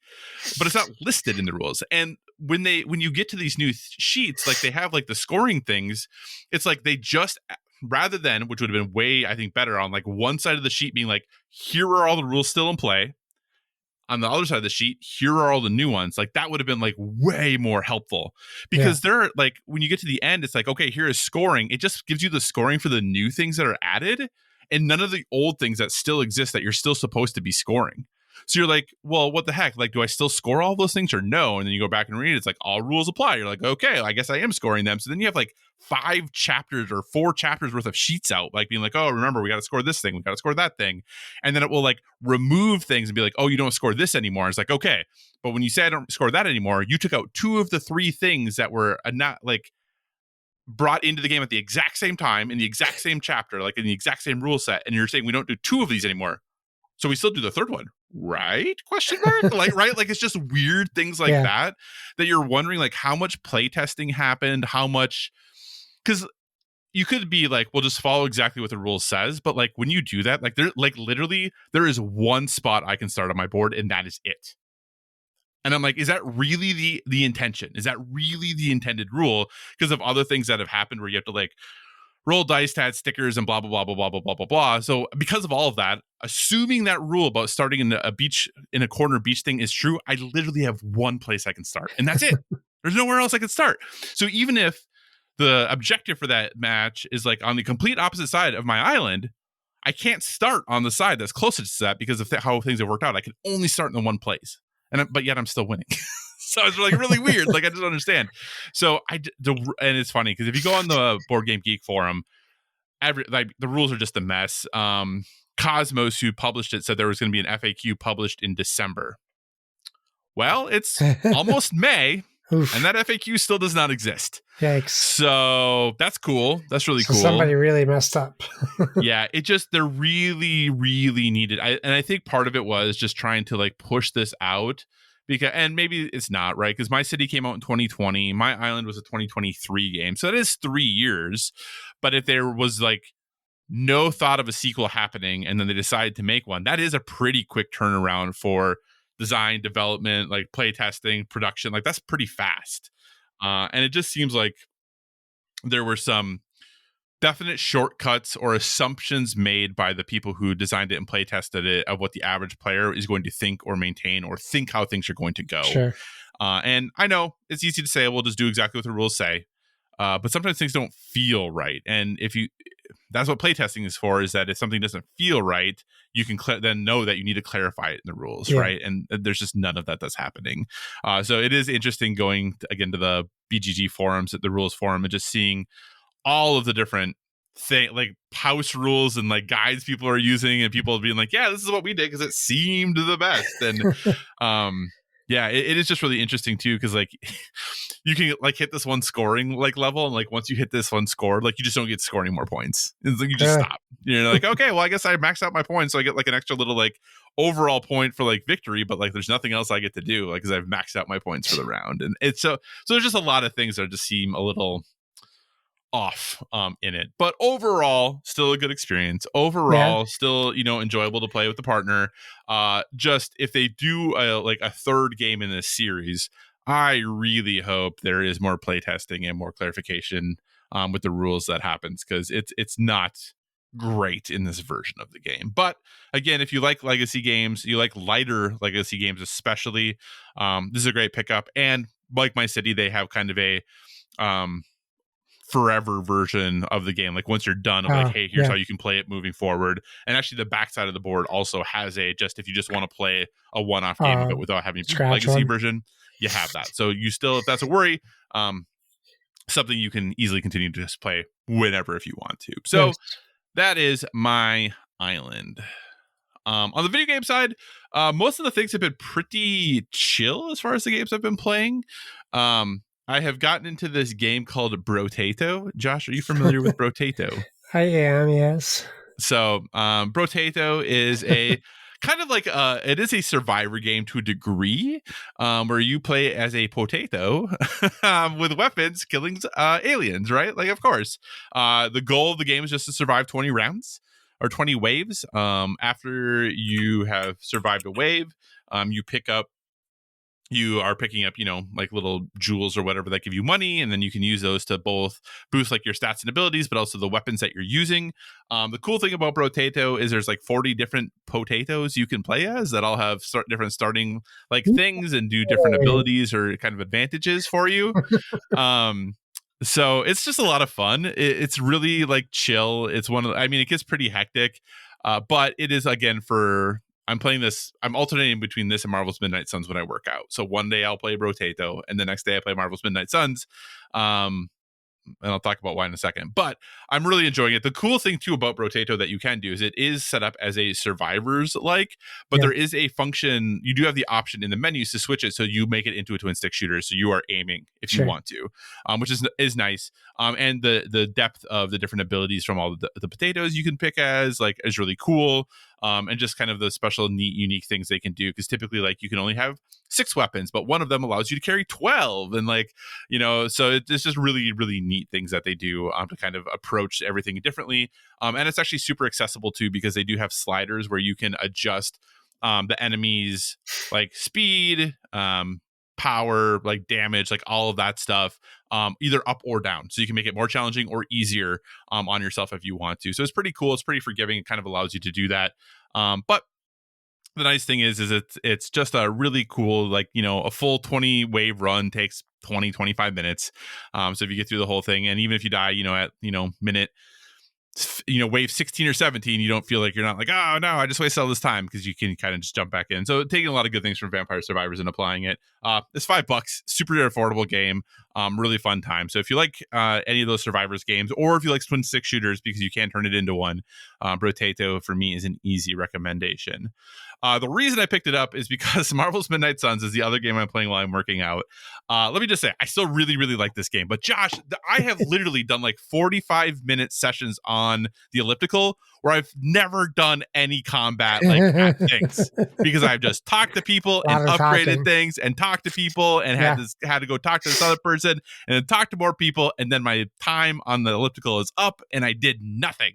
but it's not listed in the rules. And when you get to these new sheets, like they have like the scoring things, it's like they just, rather than, which would have been way, I think, better on like one side of the sheet being like, here are all the rules still in play. On the other side of the sheet, here are all the new ones. Like that would have been like way more helpful, because they're like, when you get to the end, it's like, okay, here is scoring. It just gives you the scoring for the new things that are added, and none of the old things that still exist that you're still supposed to be scoring. So you're like, well, what the heck? Like, do I still score all those things or no? And then you go back and read it. It's like all rules apply. You're like, okay, I guess I am scoring them. So then you have like 5 chapters or 4 chapters worth of sheets out, like being like, oh, remember, we got to score this thing. We got to score that thing. And then it will like remove things and be like, oh, you don't score this anymore. It's like, okay, but when you say I don't score that anymore, you took out 2 of the 3 things that were not like brought into the game at the exact same time in the exact same chapter, like in the exact same rule set. And you're saying we don't do 2 of these anymore. So we still do the 3rd one, right? Question mark? Like, right? Like it's just weird things like that you're wondering like how much play testing happened, how much, because you could be like, well, just follow exactly what the rule says. But like when you do that, like there, like literally there is one spot I can start on my board, and that is it. And I'm like, is that really the intention? Is that really the intended rule? Because of other things that have happened where you have to like roll dice to add stickers and blah, blah, blah, blah, blah, blah, blah, blah, blah. So because of all of that, assuming that rule about starting in a beach, in a corner beach thing is true, I literally have one place I can start, and that's it. There's nowhere else I can start. So even if the objective for that match is like on the complete opposite side of my island, I can't start on the side that's closest to that because of how things have worked out. I can only start in the one place, but yet I'm still winning. So it's like really weird. Like I just don't understand. So and it's funny because if you go on the Board Game Geek forum, the rules are just a mess. Cosmos, who published it, said there was going to be an FAQ published in December. Well, it's almost May. Oof. And that FAQ still does not exist. Yikes. So that's cool. That's really cool. Somebody really messed up. Yeah, they're really, really needed. And I think part of it was just trying to like push this out, and maybe it's not, right? Because my city came out in 2020. My island was a 2023 game. So that is 3 years. But if there was like no thought of a sequel happening and then they decided to make one, that is a pretty quick turnaround for design, development, like play testing, production. Like that's pretty fast. And it just seems like there were some definite shortcuts or assumptions made by the people who designed it and play tested it of what the average player is going to think or maintain or think how things are going to go. Sure. And I know it's easy to say, we'll just do exactly what the rules say. But sometimes things don't feel right. And that's what playtesting is for, is that if something doesn't feel right, you can then know that you need to clarify it in the rules, right? And there's just none of that that's happening. So it is interesting going again to the BGG forums, at the rules forum, and just seeing all of the different like house rules and like guides people are using, and people being like, yeah, this is what we did because it seemed the best. And yeah, it is just really interesting too, because like you can like hit this one scoring like level, and like once you hit this one score, like you just don't get to score any more points. It's like you just stop. You're like, okay, well, I guess I maxed out my points, so I get like an extra little like overall point for like victory, but like there's nothing else I get to do, like because I've maxed out my points for the round. And it's so there's just a lot of things that just seem a little off in it, but overall still a good experience. Overall still, you know, enjoyable to play with the partner. Just if they do like a third game in this series, I really hope there is more playtesting and more clarification with the rules that happens, because it's not great in this version of the game. But again, if you like legacy games, you like lighter legacy games especially, this is a great pickup. And like My City, they have kind of a forever version of the game. Like once you're done, of like, hey, here's how you can play it moving forward. And actually the backside of the board also has just if you just want to play a one-off game of it without having a legacy version, you have that. So you still, if that's a worry, something you can easily continue to just play whenever if you want to. So that is my island. On the video game side, most of the things have been pretty chill as far as the games I've been playing. I have gotten into this game called Brotato. Josh, are you familiar with Brotato? I am, yes. So Brotato is a kind of like it is a survivor game to a degree, where you play as a potato with weapons killing aliens, right? Like, of course. The goal of the game is just to survive 20 rounds or 20 waves. After you have survived a wave, you are picking up, you know, like little jewels or whatever that give you money, and then you can use those to both boost like your stats and abilities, but also the weapons that you're using. The cool thing about Brotato is there's like 40 different potatoes you can play as that all have different starting like things and do different abilities or kind of advantages for you. So it's just a lot of fun. It's really like chill. It's it gets pretty hectic, but it is, again, I'm playing this. I'm alternating between this and Marvel's Midnight Suns when I work out. So one day I'll play Brotato, and the next day I play Marvel's Midnight Suns. And I'll talk about why in a second. But I'm really enjoying it. The cool thing too about Brotato that you can do is it is set up as a survivors like, but there is a function. You do have the option in the menus to switch it so you make it into a twin stick shooter. So you are aiming if you want to, which is nice. And the depth of the different abilities from all the potatoes you can pick as like is really cool. And just kind of the special, neat, unique things they can do. Because typically, like, you can only have 6 weapons, but one of them allows you to carry 12. And like, you know, so it's just really, really neat things that they do to kind of approach everything differently. And it's actually super accessible too, because they do have sliders where you can adjust the enemies like speed, power, like damage, like all of that stuff, either up or down. So you can make it more challenging or easier on yourself if you want to. So it's pretty cool. It's pretty forgiving. It kind of allows you to do that. But the nice thing is it's just a really cool, like, you know, a full 20 wave run takes 25 minutes. So if you get through the whole thing, and even if you die, you know, at, you know, minute, you know, wave 16 or 17, you don't feel like you're not like, oh no, I just wasted all this time, because you can kind of just jump back in. So taking a lot of good things from Vampire Survivors and applying it. It's $5, super affordable game, really fun time. So if you like any of those Survivors games, or if you like twin stick shooters because you can turn it into one, Brotato for me is an easy recommendation. The reason I picked it up is because Marvel's Midnight Suns is the other game I'm playing while I'm working out. Let me just say, I still really, really like this game. But Josh, I have literally done like 45-minute sessions on the elliptical where I've never done any combat like at things, because I've just talked to people and upgraded things and talked to people and had to go talk to this other person and then talk to more people. And then my time on the elliptical is up and I did nothing.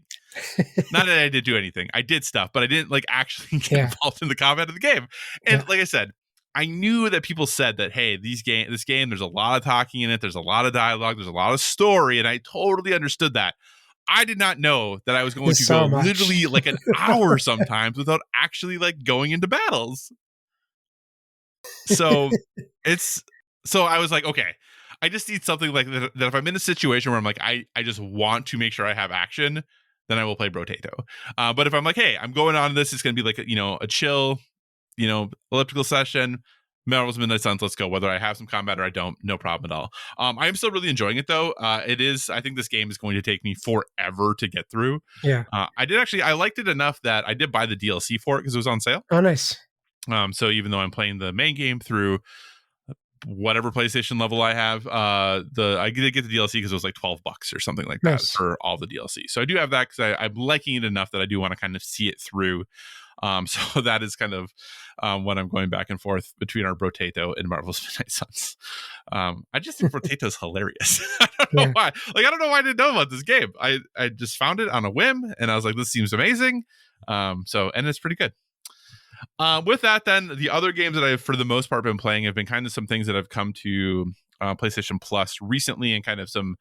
Not that I did do anything. I did stuff, but I didn't like actually get involved in the combat of the game. And like I said, I knew that people said that, hey, this game, there's a lot of talking in it. There's a lot of dialogue. There's a lot of story. And I totally understood that. I did not know that I was going There's to so go much. literally like an hour sometimes without actually like going into battles. So I was like, okay, I just need something like that if I'm in a situation where I'm like, I just want to make sure I have action, then I will play Brotato. But if I'm like, hey, I'm going on this, it's going to be like, a chill, elliptical session, Marvel's Midnight Suns, let's go. Whether I have some combat or I don't, no problem at all. I am still really enjoying it though. I think this game is going to take me forever to get through. Yeah. I liked it enough that I did buy the DLC for it because it was on sale. Oh, nice. So even though I'm playing the main game through whatever PlayStation level I have, I did get the DLC because it was like $12 or something like that for all the DLC. So I do have that because I'm liking it enough that I do want to kind of see it through. So that is kind of when I'm going back and forth between our Brotato and Marvel's Midnight Suns. I just think Brotato's hilarious. I don't know why. I don't know why I didn't know about this game. I just found it on a whim and I was like, this seems amazing. And it's pretty good. With that, then the other games that I've for the most part been playing have been kind of some things that have come to PlayStation Plus recently, and kind of some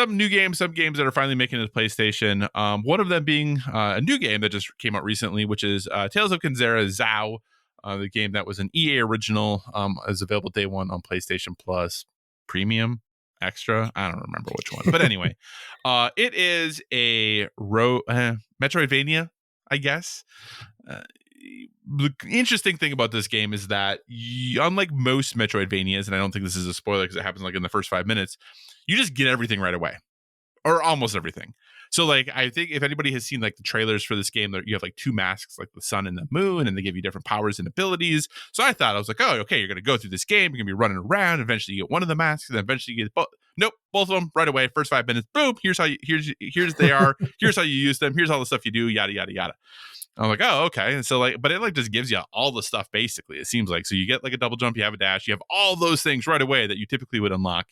new games, some games that are finally making it to PlayStation. One of them being a new game that just came out recently, which is Tales of Kenzera Zao, the game that was an EA original, is available day one on PlayStation Plus Premium Extra. I don't remember which one, but anyway, it is a Metroidvania, I guess. The interesting thing about this game is that unlike most Metroidvanias, and I don't think this is a spoiler because it happens like in the first 5 minutes, you just get everything right away, or almost everything. So like, I think if anybody has seen like the trailers for this game, you have like 2 masks, like the sun and the moon, and they give you different powers and abilities. So I was like, oh, okay, you're going to go through this game. You're going to be running around. Eventually you get one of the masks, and then eventually you get both. Nope, both of them right away. First 5 minutes, boom. Here's they are. Here's how you use them. Here's all the stuff you do. Yada yada yada. I'm like, oh, okay. And so like, but it like just gives you all the stuff basically. It seems like so you get like a double jump, you have a dash, you have all those things right away that you typically would unlock,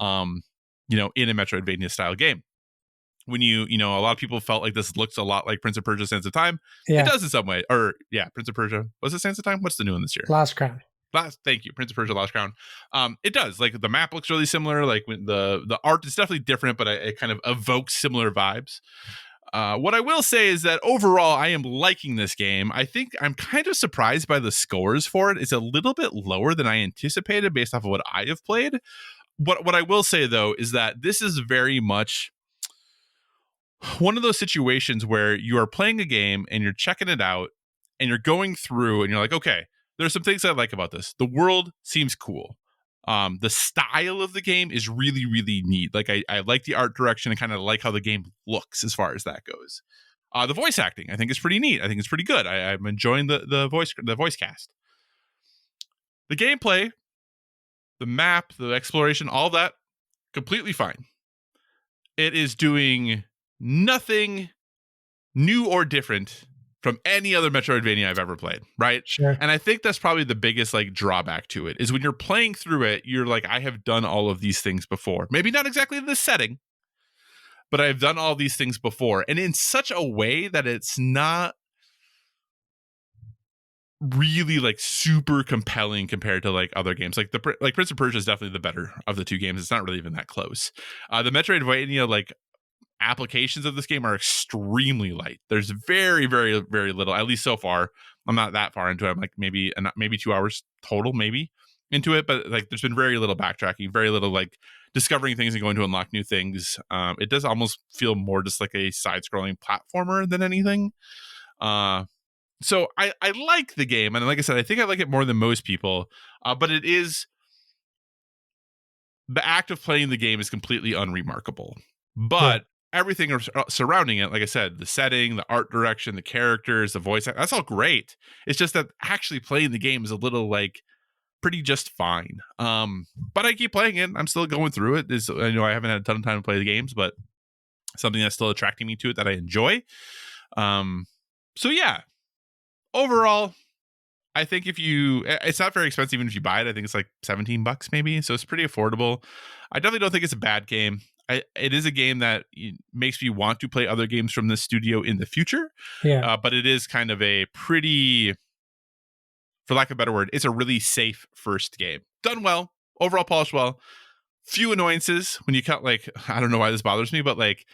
in a Metroidvania style game. When a lot of people felt like this looks a lot like Prince of Persia: Sands of Time. Yeah. It does in some way. Or yeah, Prince of Persia. Was it Sands of Time? What's the new one this year? Last Crown. Thank you, Prince of Persia: Lost Crown. It does. Like the map looks really similar. Like when the art is definitely different, but it kind of evokes similar vibes. What I will say is that overall, I am liking this game. I think I'm kind of surprised by the scores for it. It's a little bit lower than I anticipated based off of what I have played. What I will say, though, is that this is very much one of those situations where you are playing a game and you're checking it out and you're going through and you're like, okay, there's some things I like about this. The world seems cool. The style of the game is really, really neat. Like I like the art direction and kind of like how the game looks as far as that goes. The voice acting, I think, is pretty neat. I think it's pretty good. I'm enjoying the voice cast. The gameplay, the map, the exploration, all that, completely fine. It is doing nothing new or different from any other Metroidvania I've ever played, right? Sure. And I think that's probably the biggest like drawback to it is when you're playing through it, you're like, I have done all of these things before. Maybe not exactly in this setting, but I've done all these things before. And in such a way that it's not really like super compelling compared to like other games. Like Prince of Persia is definitely the better of the two games. It's not really even that close. The Metroidvania like applications of this game are extremely light. There's very, very, very little, at least so far. I'm not that far into it. I'm like maybe 2 hours total, maybe into it, but like there's been very little backtracking, very little like discovering things and going to unlock new things. It does almost feel more just like a side-scrolling platformer than anything. So I like the game, and like I said, I think I like it more than most people. But it is the act of playing the game is completely unremarkable. But everything surrounding it, like I said, the setting, the art direction, the characters, the voice, that's all great. It's just that actually playing the game is a little like pretty just fine. But I keep playing it. I'm still going through it. I know I haven't had a ton of time to play the games, but something that's still attracting me to it that I enjoy. So yeah, overall, I think it's not very expensive even if you buy it. I think it's like $17 maybe. So it's pretty affordable. I definitely don't think it's a bad game. It is a game that makes me want to play other games from this studio in the future. Yeah. But it is kind of a pretty, for lack of a better word, it's a really safe first game. Done well, overall polished well. Few annoyances when you cut, like, I don't know why this bothers me, but like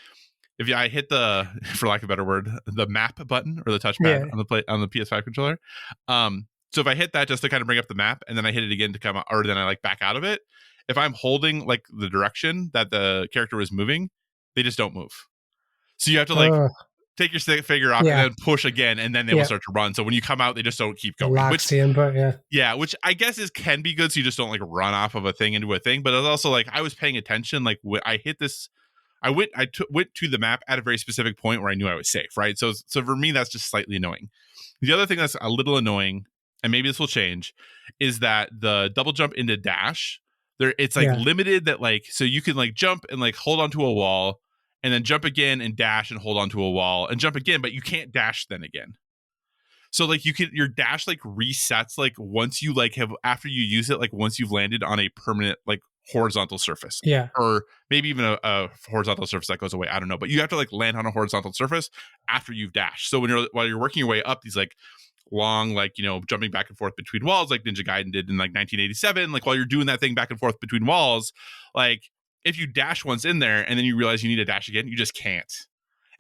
if I hit the, for lack of a better word, the map button or the touchpad Yeah. on the PS5 controller. So if I hit that just to kind of bring up the map, and then I hit it again to come out, or then I like back out of it, if I'm holding like the direction that the character was moving, they just don't move. So you have to like take your stick figure off and then push again, and then they will start to run. So when you come out, they just don't keep going. Locks the input, which I guess can be good, so you just don't like run off of a thing into a thing. But it's also like I was paying attention. Like I hit this, I went to the map at a very specific point where I knew I was safe, right? So for me, that's just slightly annoying. The other thing that's a little annoying, and maybe this will change, is that the double jump into dash, it's like limited, that like, so you can like jump and like hold onto a wall, and then jump again and dash and hold onto a wall and jump again, but you can't dash then again. So like your dash like resets like once you like have, after you use it, like once you've landed on a permanent like horizontal surface, or maybe even a horizontal surface that goes away, I don't know, but you have to like land on a horizontal surface after you've dashed. So while you're working your way up these like long, like, you know, jumping back and forth between walls like Ninja Gaiden did in like 1987, like while you're doing that thing back and forth between walls, like if you dash once in there and then you realize you need to dash again, you just can't.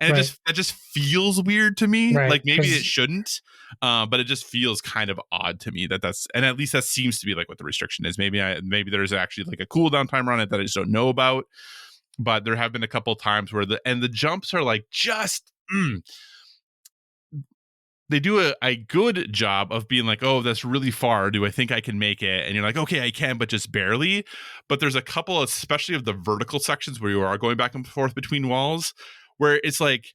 And it just feels weird to me. Like maybe it shouldn't, but it just feels kind of odd to me that's, and at least that seems to be like what the restriction is. Maybe there's actually like a cooldown timer on it that I just don't know about. But there have been a couple times where the jumps are like just they do a good job of being like, oh, that's really far. Do I think I can make it? And you're like, okay, I can, but just barely. But there's a couple, especially of the vertical sections where you are going back and forth between walls, where it's like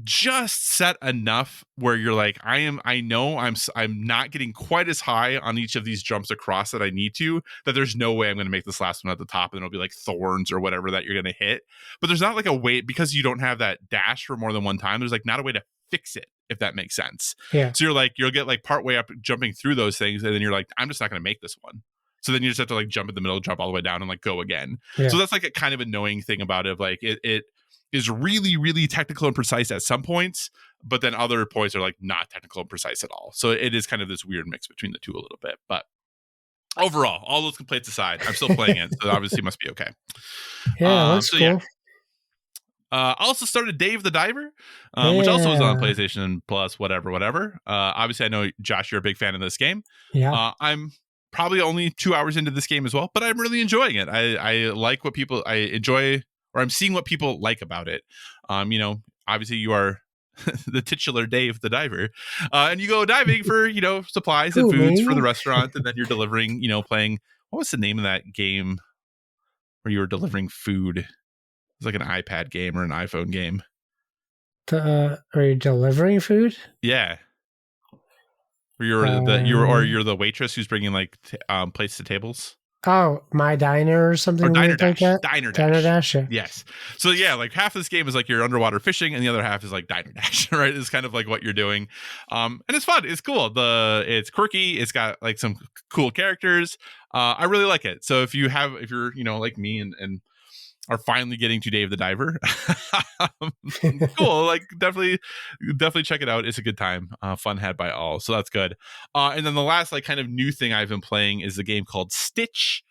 just set enough where you're like, I know I'm not getting quite as high on each of these jumps across that I need to, that there's no way I'm going to make this last one at the top, and it'll be like thorns or whatever that you're going to hit. But there's not like a way, because you don't have that dash for more than one time, there's like not a way to fix it, if that makes sense. So you're like, you'll get like part way up jumping through those things, and then you're like, I'm just not going to make this one. So then you just have to like jump in the middle, jump all the way down, and like go again. So that's like a kind of annoying thing about it. Like it is really, really technical and precise at some points, but then other points are like not technical and precise at all. So it is kind of this weird mix between the two a little bit. But overall, all those complaints aside, I'm still playing it, so obviously must be okay. That's cool. Yeah. I also started Dave the Diver, which also was on PlayStation Plus, whatever. Obviously, I know, Josh, you're a big fan of this game. I'm probably only 2 hours into this game as well, but I'm really enjoying it. I like what I enjoy, or I'm seeing what people like about it. You know, obviously you are the titular Dave the Diver, and you go diving for, you know, supplies and foods for the restaurant, and then you're delivering, you know, playing, what was the name of that game where you were delivering food? It was like an iPad game or an iPhone game. Are you delivering food? Yeah. You're the waitress who's bringing like plates to tables. Oh, My Diner or something. Or Diner Dash. Like that? Diner Dash. Yeah. Yes. So yeah, like half of this game is like you're underwater fishing, and the other half is like Diner Dash, right? It's kind of like what you're doing. And it's fun. It's cool. It's quirky. It's got like some cool characters. I really like it. So if you're, you know, like me and are finally getting to Dave the Diver, cool. Like definitely check it out. It's a good time. Fun had by all. So that's good. And then the last like kind of new thing I've been playing is the game called Stitch.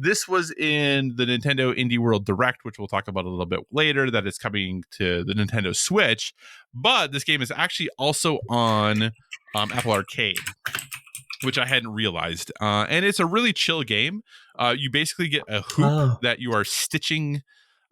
This was in the Nintendo Indie World Direct, which we'll talk about a little bit later, that is coming to the Nintendo Switch. But this game is actually also on Apple Arcade, which I hadn't realized. And it's a really chill game. You basically get a hoop that you are stitching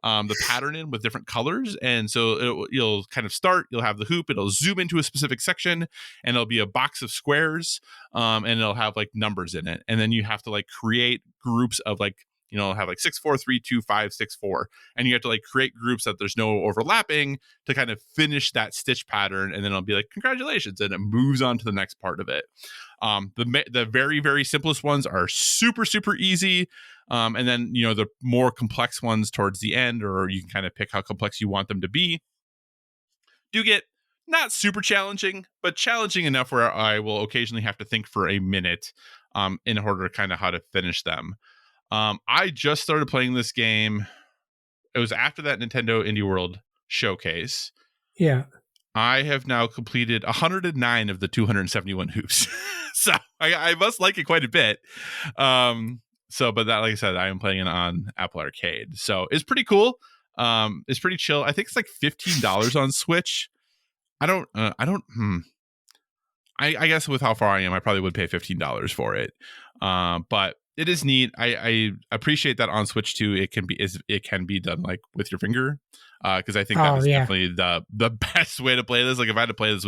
the pattern in with different colors. And so you'll kind of start, you'll have the hoop, it'll zoom into a specific section, and it'll be a box of squares, and it'll have like numbers in it. And then you have to like create groups of like, you know, have like 6, 4, 3, 2, 5, 6, 4. And you have to like create groups that there's no overlapping to kind of finish that stitch pattern. And then it'll be like, congratulations. And it moves on to the next part of it. The very, very simplest ones are super, super easy. And then, you know, the more complex ones towards the end, or you can kind of pick how complex you want them to be, do get not super challenging, but challenging enough where I will occasionally have to think for a minute in order to kind of how to finish them. I just started playing this game. It was after that Nintendo Indie World showcase. Yeah. I have now completed 109 of the 271 hoops. So I must like it quite a bit. But that, like I said, I am playing it on Apple Arcade. So it's pretty cool. It's pretty chill. I think it's like $15 on Switch. I guess with how far I am, I probably would pay $15 for it. But it is neat. I appreciate that on Switch too. It can be done like with your finger, because I think that is definitely the best way to play this. Like if I had to play this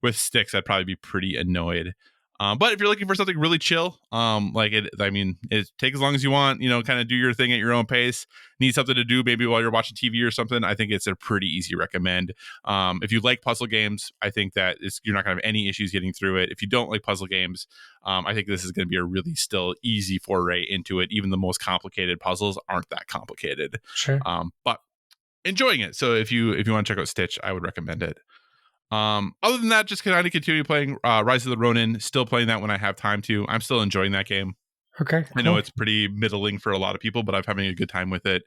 with sticks, I'd probably be pretty annoyed. But if you're looking for something really chill, it take as long as you want, kind of do your thing at your own pace. Need something to do maybe while you're watching TV or something, I think it's a pretty easy recommend. If you like puzzle games, I think that you're not going to have any issues getting through it. If you don't like puzzle games, I think this is going to be a really still easy foray into it. Even the most complicated puzzles aren't that complicated. Sure. But enjoying it. So if you want to check out Stitch, I would recommend it. Other than that, just kind of continue playing Rise of the Ronin. Still playing that when I have time to. I'm still enjoying that game. Okay, cool. I know it's pretty middling for a lot of people, but I'm having a good time with it.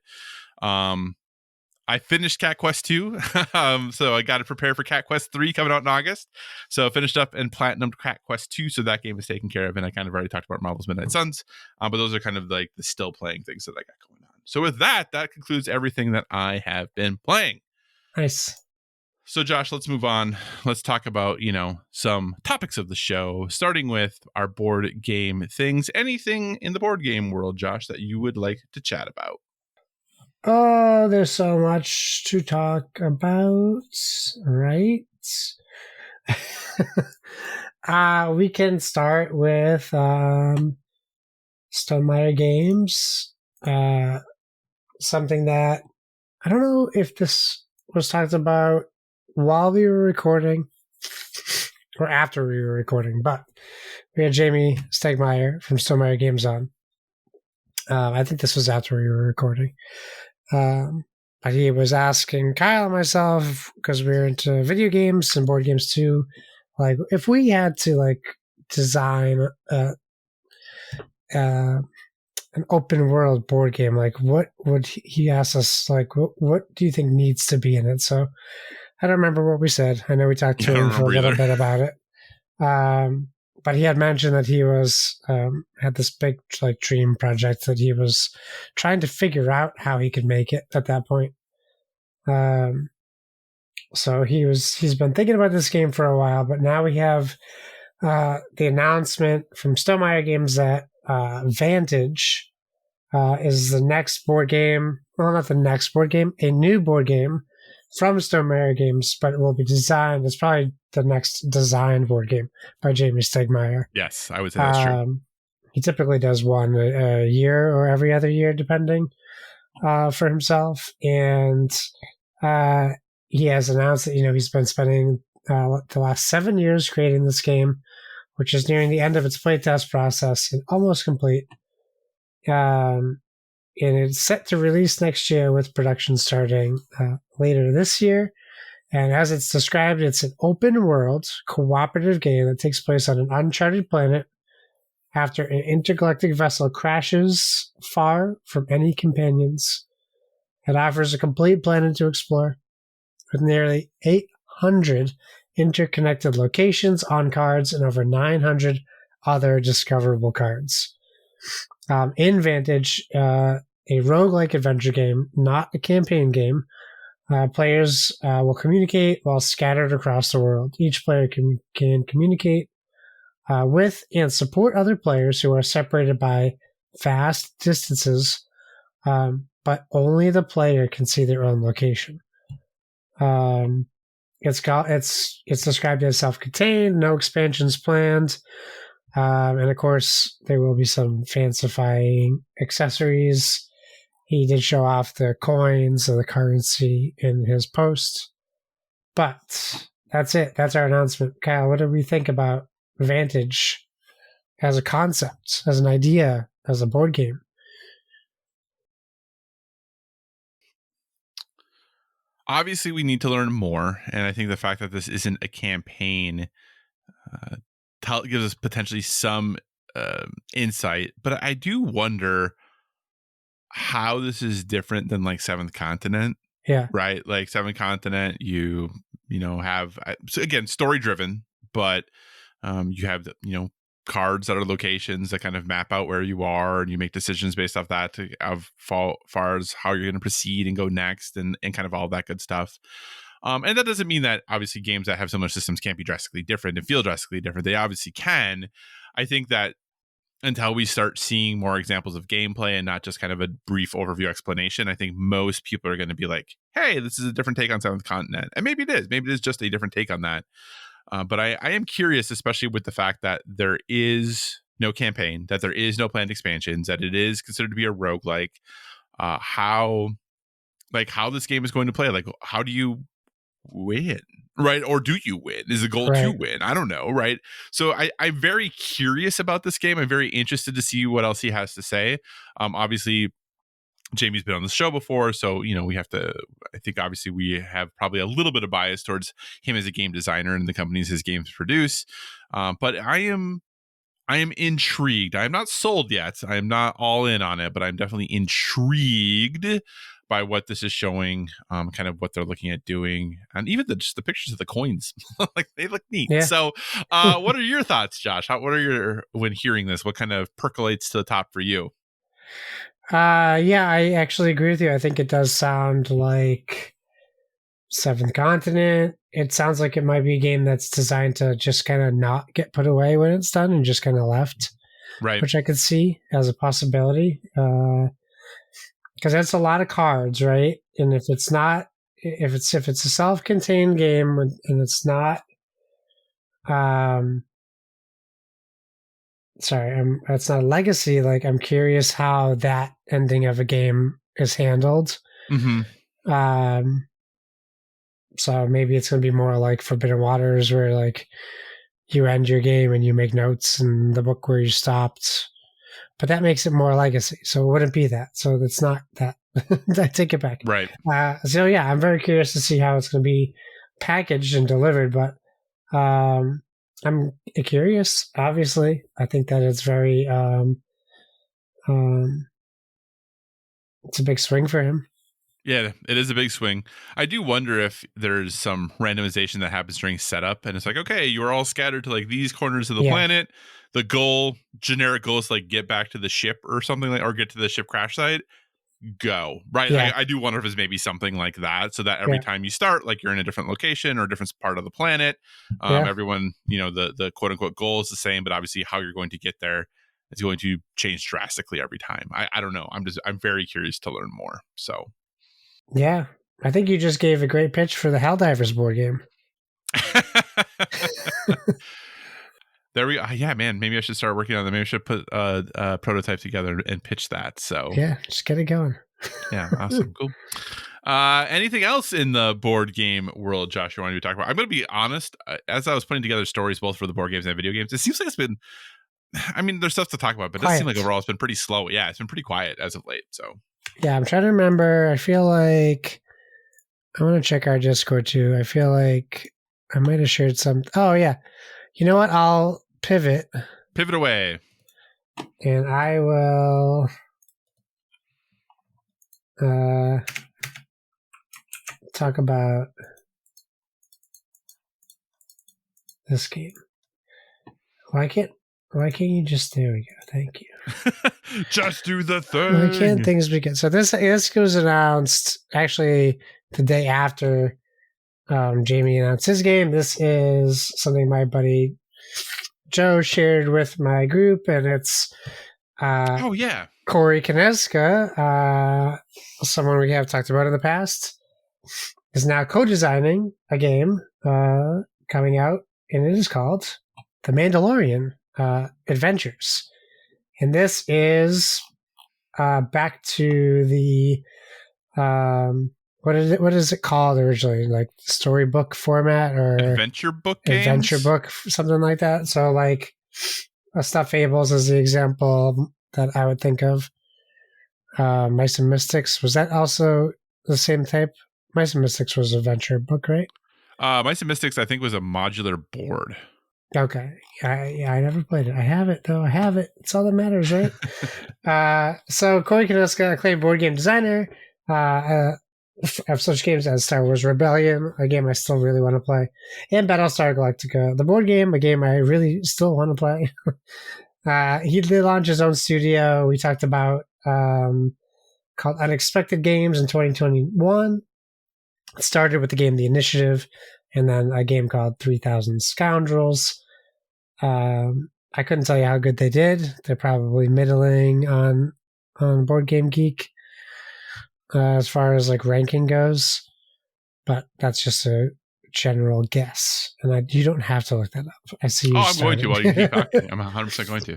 I finished Cat Quest 2, so I got to prepare for Cat Quest 3 coming out in August. So I finished up and platinumed Cat Quest 2, so that game is taken care of. And I kind of already talked about Marvel's Midnight Suns, but those are kind of like the still playing things that I got going on. So with that concludes everything that I have been playing. Nice. So Josh, let's move on. Let's talk about, some topics of the show, starting with our board game things. Anything in the board game world, Josh, that you would like to chat about? Oh, there's so much to talk about, right? We can start with Stonemaier Games. Something that I don't know if this was talked about while we were recording or after we were recording, but we had Jamie Stegmaier from Stonemaier Games on. I think this was after we were recording. But he was asking Kyle and myself, because we were into video games and board games too, like if we had to like design an open world board game, like what would he ask us, like what do you think needs to be in it? So I don't remember what we said. I know we talked to him for a little bit about it. But he had mentioned that he was had this big like dream project that he was trying to figure out how he could make it at that point. So he's been thinking about this game for a while, but now we have the announcement from Stonemaier Games that Vantage is the next board game. Well, not the next board game, a new board game from Stonemaier Games, but it will be designed. It's probably the next design board game by Jamie Stegmaier. Yes, I would say that's true. He typically does one a year or every other year, depending, for himself. And he has announced that, he's been spending the last 7 years creating this game, which is nearing the end of its playtest process and almost complete. And it's set to release next year, with production starting later this year. And as it's described, it's an open world cooperative game that takes place on an uncharted planet after an intergalactic vessel crashes far from any companions. It offers a complete planet to explore with nearly 800 interconnected locations on cards and over 900 other discoverable cards. In Vantage, a roguelike adventure game, not a campaign game, players will communicate while scattered across the world. Each player can communicate with and support other players who are separated by vast distances, but only the player can see their own location. It's described as self-contained, no expansions planned. And of course, there will be some fancifying accessories. He did show off the coins or the currency in his post. But that's it. That's our announcement. Kyle, what do we think about Vantage as a concept, as an idea, as a board game? Obviously, we need to learn more. And I think the fact that this isn't a campaign gives us potentially some insight, but I do wonder how this is different than like Seventh Continent. Yeah, right. Like Seventh Continent, you have, so again, story driven, but you have the cards that are locations that kind of map out where you are, and you make decisions based off that to far as how you're going to proceed and go next, and kind of all that good stuff. And that doesn't mean that obviously games that have similar systems can't be drastically different and feel drastically different. They obviously can. I think that until we start seeing more examples of gameplay and not just kind of a brief overview explanation, I think most people are going to be like, hey, this is a different take on Seventh Continent. And maybe it is. Maybe it is just a different take on that. But I am curious, especially with the fact that there is no campaign, that there is no planned expansions, that it is considered to be a roguelike, how this game is going to play. Like, how do you win? Right? Or do you win? Is the goal to win? I don't know. Right? So I'm very curious about this game. I'm very interested to see what else he has to say. Obviously, Jamie's been on the show before, so we have to. I think obviously we have probably a little bit of bias towards him as a game designer and the companies his games produce. But I am intrigued. I'm not sold yet. I'm not all in on it, but I'm definitely intrigued by what this is showing, kind of what they're looking at doing, and even just the pictures of the coins, like they look neat. Yeah. So, what are your thoughts, Josh? When hearing this, what kind of percolates to the top for you? Yeah, I actually agree with you. I think it does sound like Seventh Continent. It sounds like it might be a game that's designed to just kind of not get put away when it's done and just kind of left, right? Which I could see as a possibility. Because that's a lot of cards, right? And if it's a self-contained game and it's not, it's not a legacy. Like, I'm curious how that ending of a game is handled. Mm-hmm. So maybe it's going to be more like Forbidden Waters, where like you end your game and you make notes in the book where you stopped. But that makes it more legacy. So it wouldn't be that. So it's not that. I take it back. Right. So yeah, I'm very curious to see how it's going to be packaged and delivered. But I'm curious, obviously. I think that it's very, it's a big swing for him. Yeah, it is a big swing. I do wonder if there's some randomization that happens during setup, and it's like, okay, you are all scattered to like these corners of the planet. The generic goal is like get back to the ship or something or get to the ship crash site. Go right. Yeah. I do wonder if it's maybe something like that, so that every time you start, like you're in a different location or a different part of the planet. Everyone, the quote unquote goal is the same, but obviously how you're going to get there is going to change drastically every time. I don't know. I'm very curious to learn more. So. Yeah, I think you just gave a great pitch for the Helldivers board game. There we go. Yeah, man. Maybe I should start working on that. Maybe I should put a prototype together and pitch that. So yeah, just get it going. Yeah, awesome, cool. Anything else in the board game world, Josh, you want to talk about? I'm going to be honest. As I was putting together stories both for the board games and video games, it seems like it's been. I mean, there's stuff to talk about, but it does seem like overall it's been pretty slow. Yeah, it's been pretty quiet as of late. So. Yeah, I'm trying to remember. I feel like I want to check our Discord too. I feel like I might have shared some. Oh yeah, you know what? I'll pivot. Pivot away. And I will talk about this game. Why can't you just? There we go. Thank you. Just do the thing. Why can't things begin? So this was announced actually the day after Jamie announced his game. This is something my buddy Joe shared with my group, and it's Corey Kineska, someone we have talked about in the past, is now co-designing a game coming out, and it is called The Mandalorian Adventures. And this is back to the what is it called originally? Like storybook format or adventure book games? Adventure book, something like that. So like Stuffed Fables is the example that I would think of. Mice and Mystics, was that also the same type? Mice and Mystics was adventure book, right? Mice and Mystics, I think, was a modular board. Okay. I never played it. I have it, though. I have it. It's all that matters, right? So Corey Kineska, acclaimed board game designer, of such games as Star Wars Rebellion, a game I still really want to play, and Battlestar Galactica, the board game, a game I really still want to play. He did launch his own studio. We talked about called Unexpected Games in 2021. It started with the game The Initiative, and then a game called 3000 Scoundrels. I couldn't tell you how good they did. They're probably middling on Board Game Geek as far as like ranking goes, but that's just a general guess, and you don't have to look that up. I see you. I'm going to while you keep talking. I'm 100% going to.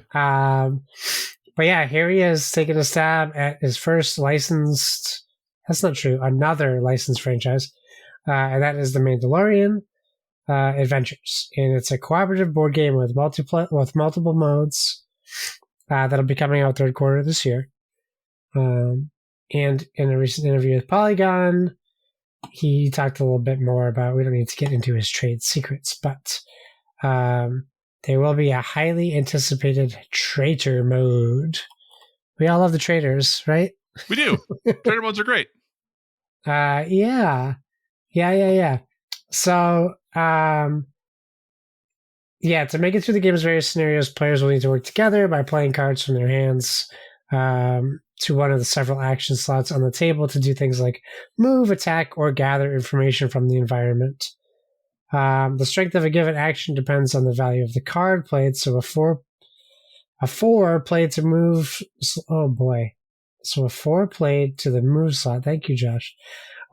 But yeah, here he is taking a stab at his first licensed. That's not true. Another licensed franchise, and that is The Mandalorian Adventures, and it's a cooperative board game with multiple modes that'll be coming out third quarter this year. And in a recent interview with Polygon, he talked a little bit more about. We don't need to get into his trade secrets, but there will be a highly anticipated traitor mode. We all love the traitors, right? We do. Traitor modes are great. Yeah. So, to make it through the game's various scenarios, players will need to work together by playing cards from their hands to one of the several action slots on the table to do things like move, attack, or gather information from the environment. The strength of a given action depends on the value of the card played. So a 4 played to move. Oh boy. So a 4 played to the move slot. Thank you, Josh.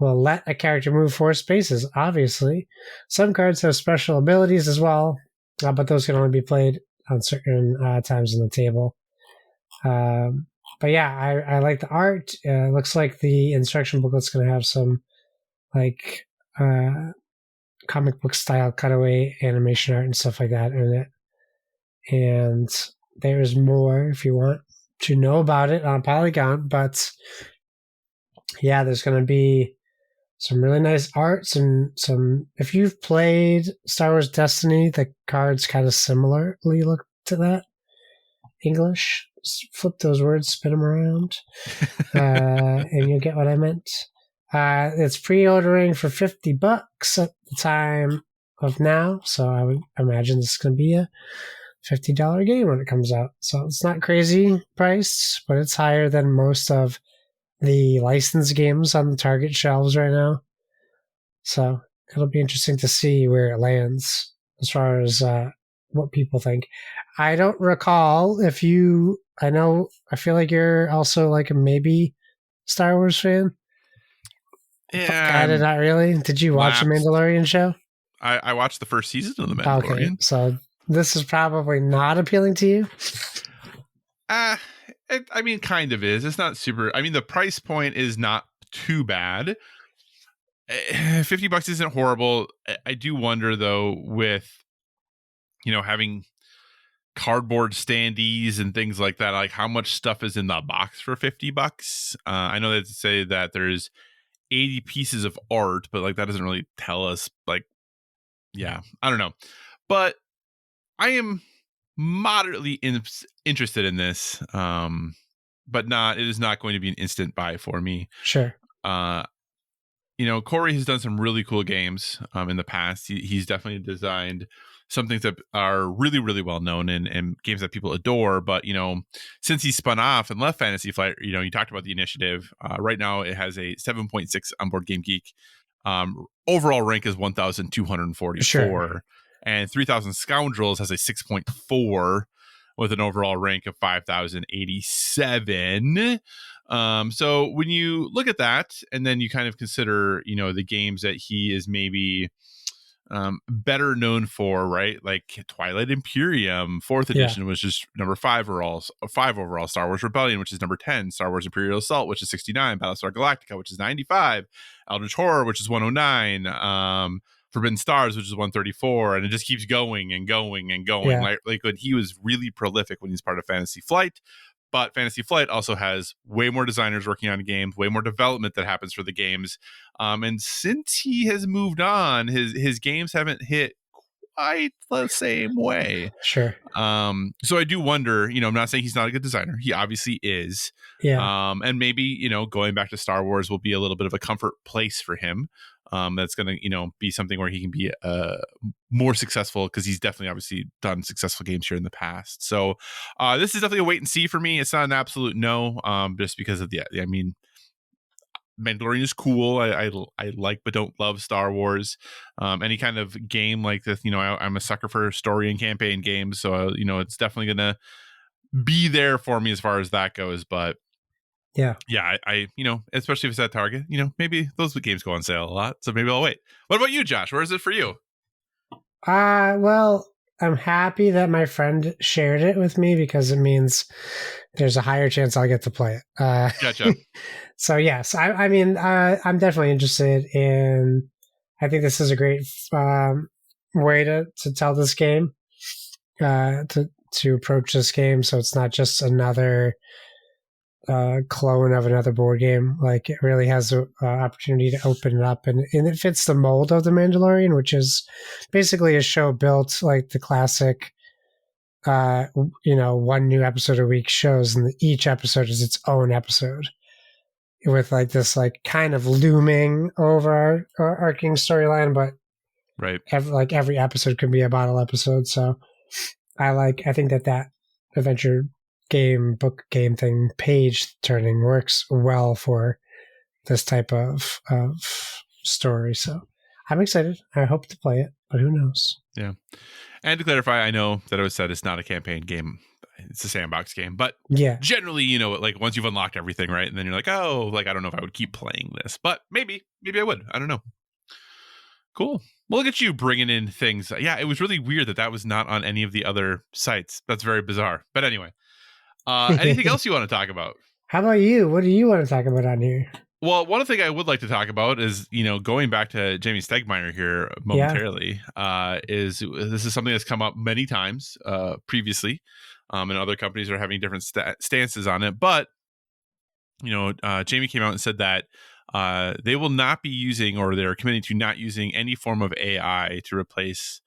Will let a character move 4 spaces, obviously. Some cards have special abilities as well, but those can only be played on certain times on the table. But yeah, I like the art. It looks like the instruction booklet's going to have some like comic book style cutaway animation art and stuff like that in it. And there's more if you want to know about it on Polygon. But yeah, there's going to be some really nice art. Some if you've played Star Wars Destiny, the cards kind of similarly look to that. English. Flip those words, spin them around, and you'll get what I meant. It's pre-ordering for $50 at the time of now, so I would imagine this is going to be a $50 game when it comes out. So it's not crazy priced, but it's higher than most of the licensed games on the Target shelves right now. So it'll be interesting to see where it lands as far as what people think. I don't recall if you. I feel like you're also like a maybe Star Wars fan. Yeah, kind of not really. Did you watch the Mandalorian show? I watched the first season of the Mandalorian. Okay, so this is probably not appealing to you. I mean, kind of is. It's not super. I mean, the price point is not too bad. $50 isn't horrible. I do wonder though, with having cardboard standees and things like that, like how much stuff is in the box for $50. I know that to say that there's 80 pieces of art, but like that doesn't really tell us, like, yeah, I don't know. But I am moderately interested in this, but it is not going to be an instant buy for me. Sure. Corey has done some really cool games in the past. He's definitely designed some things that are really, really well known and games that people adore. But, since he spun off and left Fantasy Flight, you talked about the Initiative. Right now it has a 7.6 on Board Game Geek. Overall rank is 1,244. Sure. And 3000 Scoundrels has a 6.4 with an overall rank of 5,087. So when you look at that and then you kind of consider, the games that he is maybe better known for, right? Like Twilight Imperium 4th edition, which is number 5 overall, Star Wars Rebellion, which is number 10, Star Wars Imperial Assault, which is 69, Battlestar Galactica, which is 95, Eldritch Horror, which is 109, Forbidden Stars, which is 134, and it just keeps going and going and going. Yeah. Like when he was really prolific when he's part of Fantasy Flight. But Fantasy Flight also has way more designers working on games, way more development that happens for the games. And since he has moved on, his games haven't hit quite the same way. Sure. So I do wonder, I'm not saying he's not a good designer. He obviously is. Yeah. And maybe, going back to Star Wars will be a little bit of a comfort place for him. That's going to, be something where he can be more successful, because he's definitely obviously done successful games here in the past. So this is definitely a wait and see for me. It's not an absolute no, just because of Mandalorian is cool. I like but don't love Star Wars. Any kind of game like this, I'm a sucker for story and campaign games. So, it's definitely going to be there for me as far as that goes. But yeah, I especially if it's at Target, maybe those games go on sale a lot. So maybe I'll wait. What about you, Josh? Where is it for you? Well, I'm happy that my friend shared it with me, because it means there's a higher chance I'll get to play it. Gotcha. So yes, I'm definitely interested in. I think this is a great way to tell this game, to approach this game. So it's not just another clone of another board game. Like, it really has an opportunity to open it up, and it fits the mold of The Mandalorian, which is basically a show built like the classic, one new episode a week shows, and each episode is its own episode, with like this like kind of looming overarching storyline, but right, every episode could be a bottle episode. So I think that adventure game, book game thing, page turning, works well for this type of story. So I'm excited. I hope to play it, but who knows? Yeah. And to clarify, I know that it was said it's not a campaign game. It's a sandbox game, but yeah, generally, like once you've unlocked everything, right? And then you're like, oh, like, I don't know if I would keep playing this, but maybe I would. I don't know. Cool. Well, look at you bringing in things. Yeah, it was really weird that was not on any of the other sites. That's very bizarre. But anyway, anything else you want to talk about? How about you? What do you want to talk about on here? Well, one thing I would like to talk about is, going back to Jamie Stegmaier here momentarily, is this is something that's come up many times previously, and other companies are having different stances on it. But, Jamie came out and said that they will not be using, or they're committing to not using, any form of AI to replace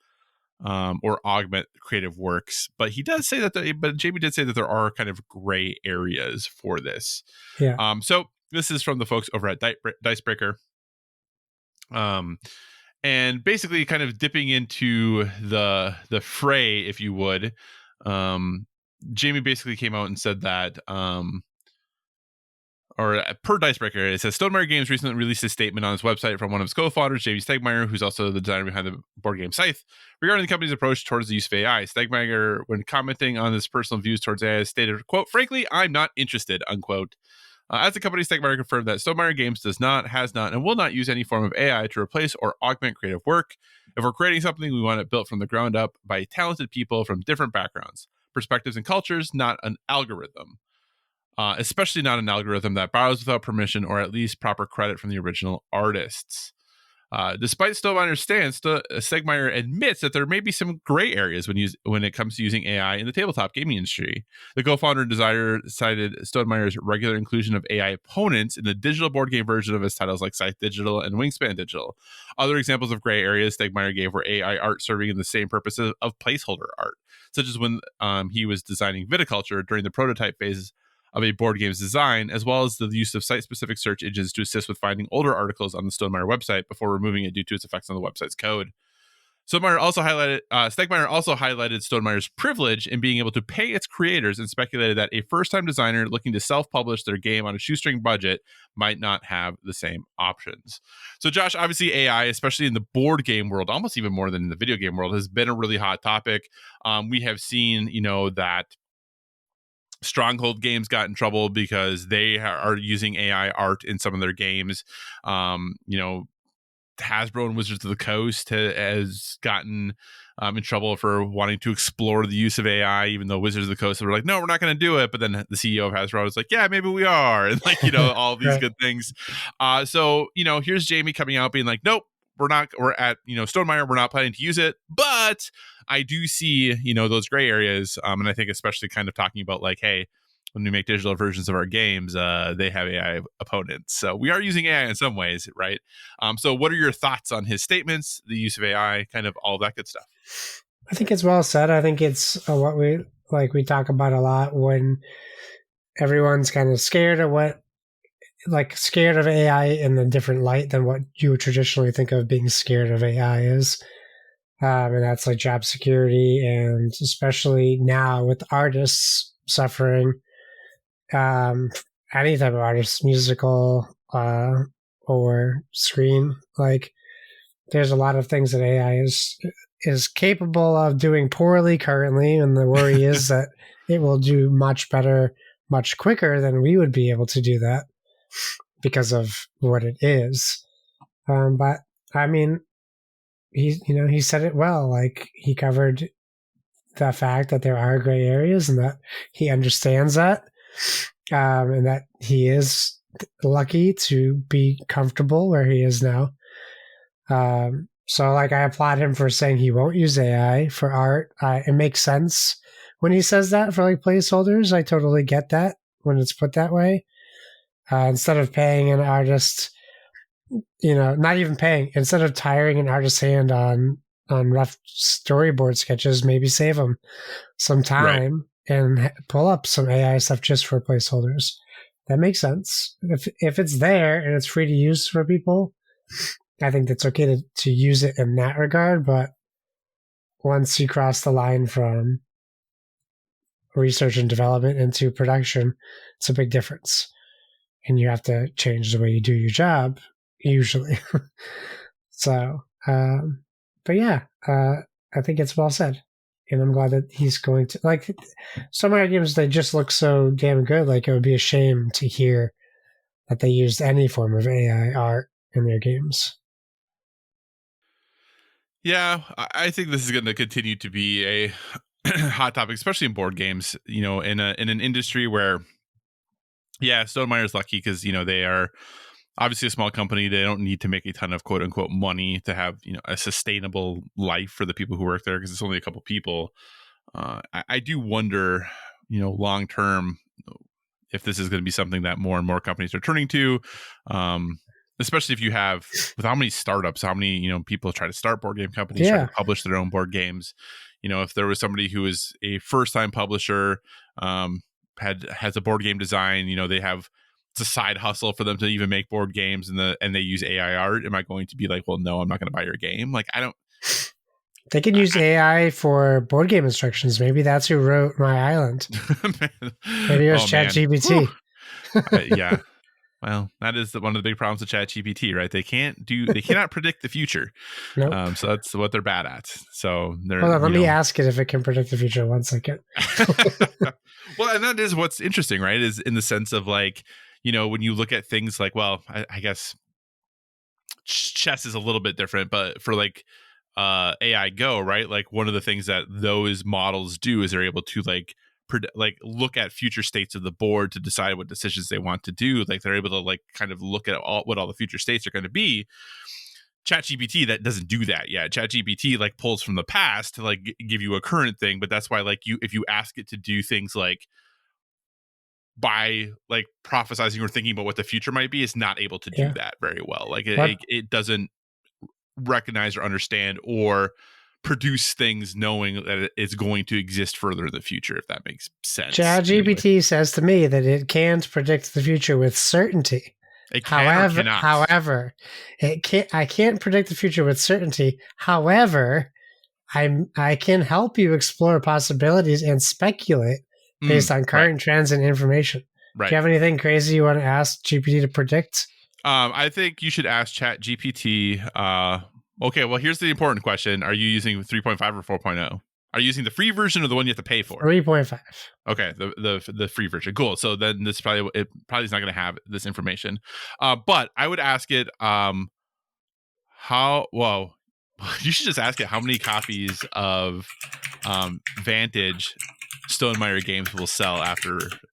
or augment creative works. But he does say that, but Jamie did say that there are kind of gray areas for this. Yeah. So this is from the folks over at Dicebreaker. And basically kind of dipping into the fray, if you would. Jamie basically came out and said that, or per Dicebreaker, it says Stonemaier Games recently released a statement on its website from one of its co-founders, Jamie Stegmaier, who's also the designer behind the board game Scythe, regarding the company's approach towards the use of AI. Stegmaier, when commenting on his personal views towards AI, stated, quote, "Frankly, I'm not interested," unquote. As the company, Stonemaier confirmed that Stonemaier Games does not, has not, and will not use any form of AI to replace or augment creative work. If we're creating something, we want it built from the ground up by talented people from different backgrounds, perspectives, and cultures, not an algorithm. Especially not an algorithm that borrows without permission or at least proper credit from the original artists. Despite Stonemeier's stance, Stegmaier admits that there may be some gray areas when it comes to using AI in the tabletop gaming industry. The co-founder and designer cited Stonemeier's regular inclusion of AI opponents in the digital board game version of his titles like Scythe Digital and Wingspan Digital. Other examples of gray areas Stegmaier gave were AI art serving in the same purposes of placeholder art, such as when he was designing viticulture during the prototype phases of a board game's design, as well as the use of site-specific search engines to assist with finding older articles on the Stonemaier website before removing it due to its effects on the website's code. Stegmaier also highlighted Stonemeier's privilege in being able to pay its creators, and speculated that a first-time designer looking to self-publish their game on a shoestring budget might not have the same options. So, Josh, obviously AI, especially in the board game world, almost even more than in the video game world, has been a really hot topic. We have seen, that Stronghold Games got in trouble because they are using AI art in some of their games. Hasbro and Wizards of the Coast has gotten in trouble for wanting to explore the use of AI, even though Wizards of the Coast were like, no, we're not going to do it. But then the CEO of Hasbro was like, yeah, maybe we are. And all these good things. So, here's Jamie coming out being like, nope, we're at Stonemaier, we're not planning to use it. But I do see, those gray areas. And I think especially kind of talking about like, hey, when we make digital versions of our games, they have AI opponents. So we are using AI in some ways, right? So what are your thoughts on his statements, the use of AI, kind of all that good stuff? I think it's well said. I think it's what we talk about a lot when everyone's kind of scared of scared of AI in a different light than what you would traditionally think of being scared of AI is. And that's like job security, and especially now with artists suffering, any type of artist, musical or screen, like there's a lot of things that AI is capable of doing poorly currently, and the worry is that it will do much better, much quicker than we would be able to do that because of what it is. But I mean, he said it well. Like, he covered the fact that there are gray areas and that he understands that, and that he is lucky to be comfortable where he is now. So like, I applaud him for saying he won't use AI for art. It makes sense when he says that for like placeholders. I totally get that when it's put that way. Instead of paying an artist, not even paying, instead of tiring an artist's hand on rough storyboard sketches, maybe save them some time and pull up some AI stuff just for placeholders. That makes sense. If it's there and it's free to use for people, I think that's okay to use it in that regard. But once you cross the line from research and development into production, it's a big difference. And you have to change the way you do your job, usually. So, but yeah, I think it's well said. And I'm glad that he's going to, like, some of our games, they just look so damn good. Like, it would be a shame to hear that they used any form of AI art in their games. Yeah, I think this is going to continue to be a hot topic, especially in board games, in an industry where, yeah, Stonemaier is lucky because, they are obviously a small company. They don't need to make a ton of quote unquote money to have, a sustainable life for the people who work there, because it's only a couple people. I do wonder, long term, if this is going to be something that more and more companies are turning to, especially if you have, with how many startups, how many, people try to start board game companies, try to publish their own board games. If there was somebody who is a first time publisher, has a board game design, they have, it's a side hustle for them to even make board games, and they use AI art. Am I going to be like, well, no, I'm not going to buy your game? Like, I don't. They could use AI for board game instructions. Maybe that's who wrote My Island. Maybe it was ChatGPT. Yeah. Well, that is one of the big problems with ChatGPT, right? They cannot predict the future. Nope. So that's what they're bad at. So hold on, let me ask it if it can predict the future. 1 second. Well, and that is what's interesting, right? Is in the sense of, like, when you look at things like, well, I guess chess is a little bit different, but for like AI Go, right? Like, one of the things that those models do is they're able to look at future states of the board to decide what decisions they want to do. Like, they're able to like kind of look at what all the future states are going to be. ChatGPT that doesn't do that yet. ChatGPT like pulls from the past to like give you a current thing, but that's why like if you ask it to do things like by like prophesizing or thinking about what the future might be, it's not able to do that very well. Like it doesn't recognize or understand or produce things knowing that it's going to exist further in the future, if that makes sense. ChatGPT says to me that it can't predict the future with certainty. It can or cannot. However, I can't predict the future with certainty. However, I can help you explore possibilities and speculate based on current trends and information. Right. Do you have anything crazy you want to ask GPT to predict? I think you should ask ChatGPT. Okay, well, here's the important question. Are you using 3.5 or 4.0? Are you using the free version or the one you have to pay for? 3.5. Okay, the free version. Cool. So then this probably is not going to have this information. But I would ask it you should just ask it how many copies of Vantage Stonemaier Games will sell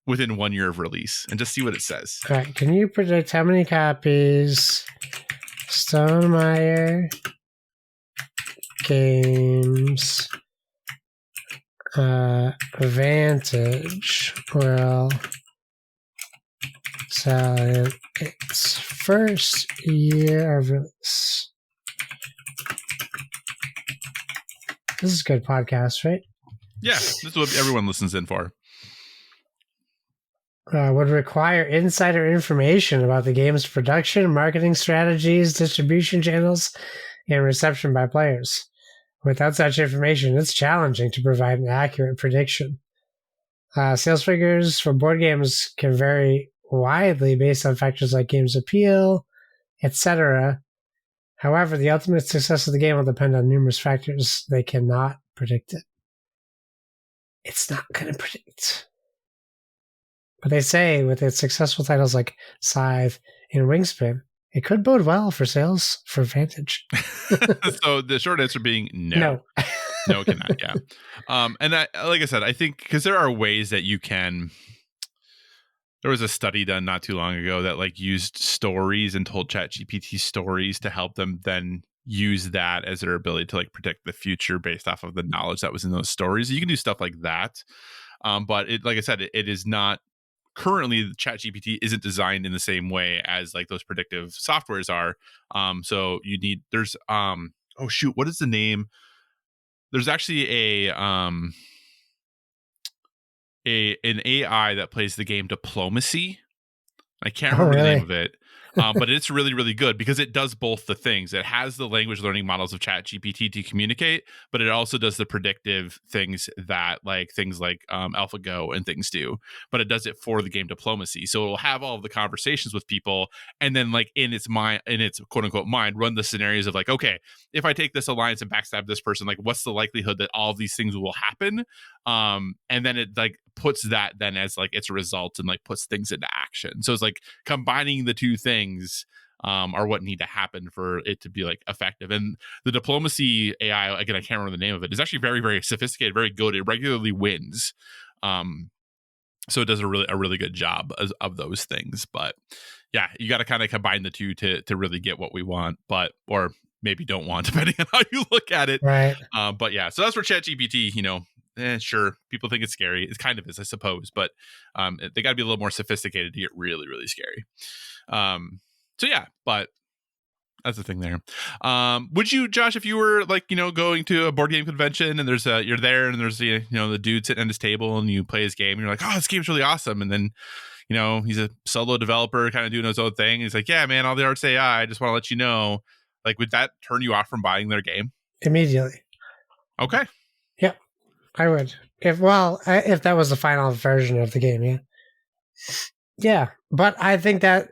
within 1 year of release, and just see what it says. All right. Can you predict how many copies Stonemaier Games Vantage will sell in its first year of release. This is a good podcast, right? Yeah, this is what everyone listens in for. Would require insider information about the game's production, marketing strategies, distribution channels, and reception by players. Without such information, it's challenging to provide an accurate prediction. Sales figures for board games can vary widely based on factors like game's appeal, etc. However, the ultimate success of the game will depend on numerous factors. They cannot predict it. It's not going to predict. But they say with its successful titles like Scythe and Wingspan, it could bode well for sales for Vantage. So the short answer being no. No, it cannot. Yeah. And like I said, I think because there are ways that you can. There was a study done not too long ago that like used stories and told ChatGPT stories to help them then use that as their ability to like predict the future based off of the knowledge that was in those stories. You can do stuff like that. But it, like I said, it is not currently the ChatGPT isn't designed in the same way as like those predictive softwares are. So you need there's oh shoot, what is the name? There's actually an AI that plays the game Diplomacy. I can't remember the name of it. But it's really, really good because it does both the things. It has the language learning models of ChatGPT to communicate, but it also does the predictive things that like AlphaGo and things do. But it does it for the game Diplomacy. So it will have all of the conversations with people, and then like in its mind, in its quote unquote mind, run the scenarios of like, okay, if I take this alliance and backstab this person, like what's the likelihood that all of these things will happen? And then it like puts that then as like its result and like puts things into action. So it's like combining the two things are what need to happen for it to be like effective. And the Diplomacy AI, again, I can't remember the name of it, is actually very, very sophisticated, very good. It regularly wins. So it does a really good job of those things. But yeah, you got to kind of combine the two to really get what we want, or maybe don't want, depending on how you look at it. Right. But yeah, so that's where ChatGPT, sure, people think it's scary. It kind of is, I suppose, but they got to be a little more sophisticated to get really, really scary. So yeah, but that's the thing there. Would you, Josh, if you were like, going to a board game convention and you're there and there's the dude sitting at his table and you play his game and you're like, oh, this game's really awesome. And then, he's a solo developer kind of doing his own thing. He's like, yeah, man, all the art's AI. I just want to let you know, like, would that turn you off from buying their game? Immediately. Okay. Yep. I would. If that was the final version of the game, yeah. Yeah, but I think that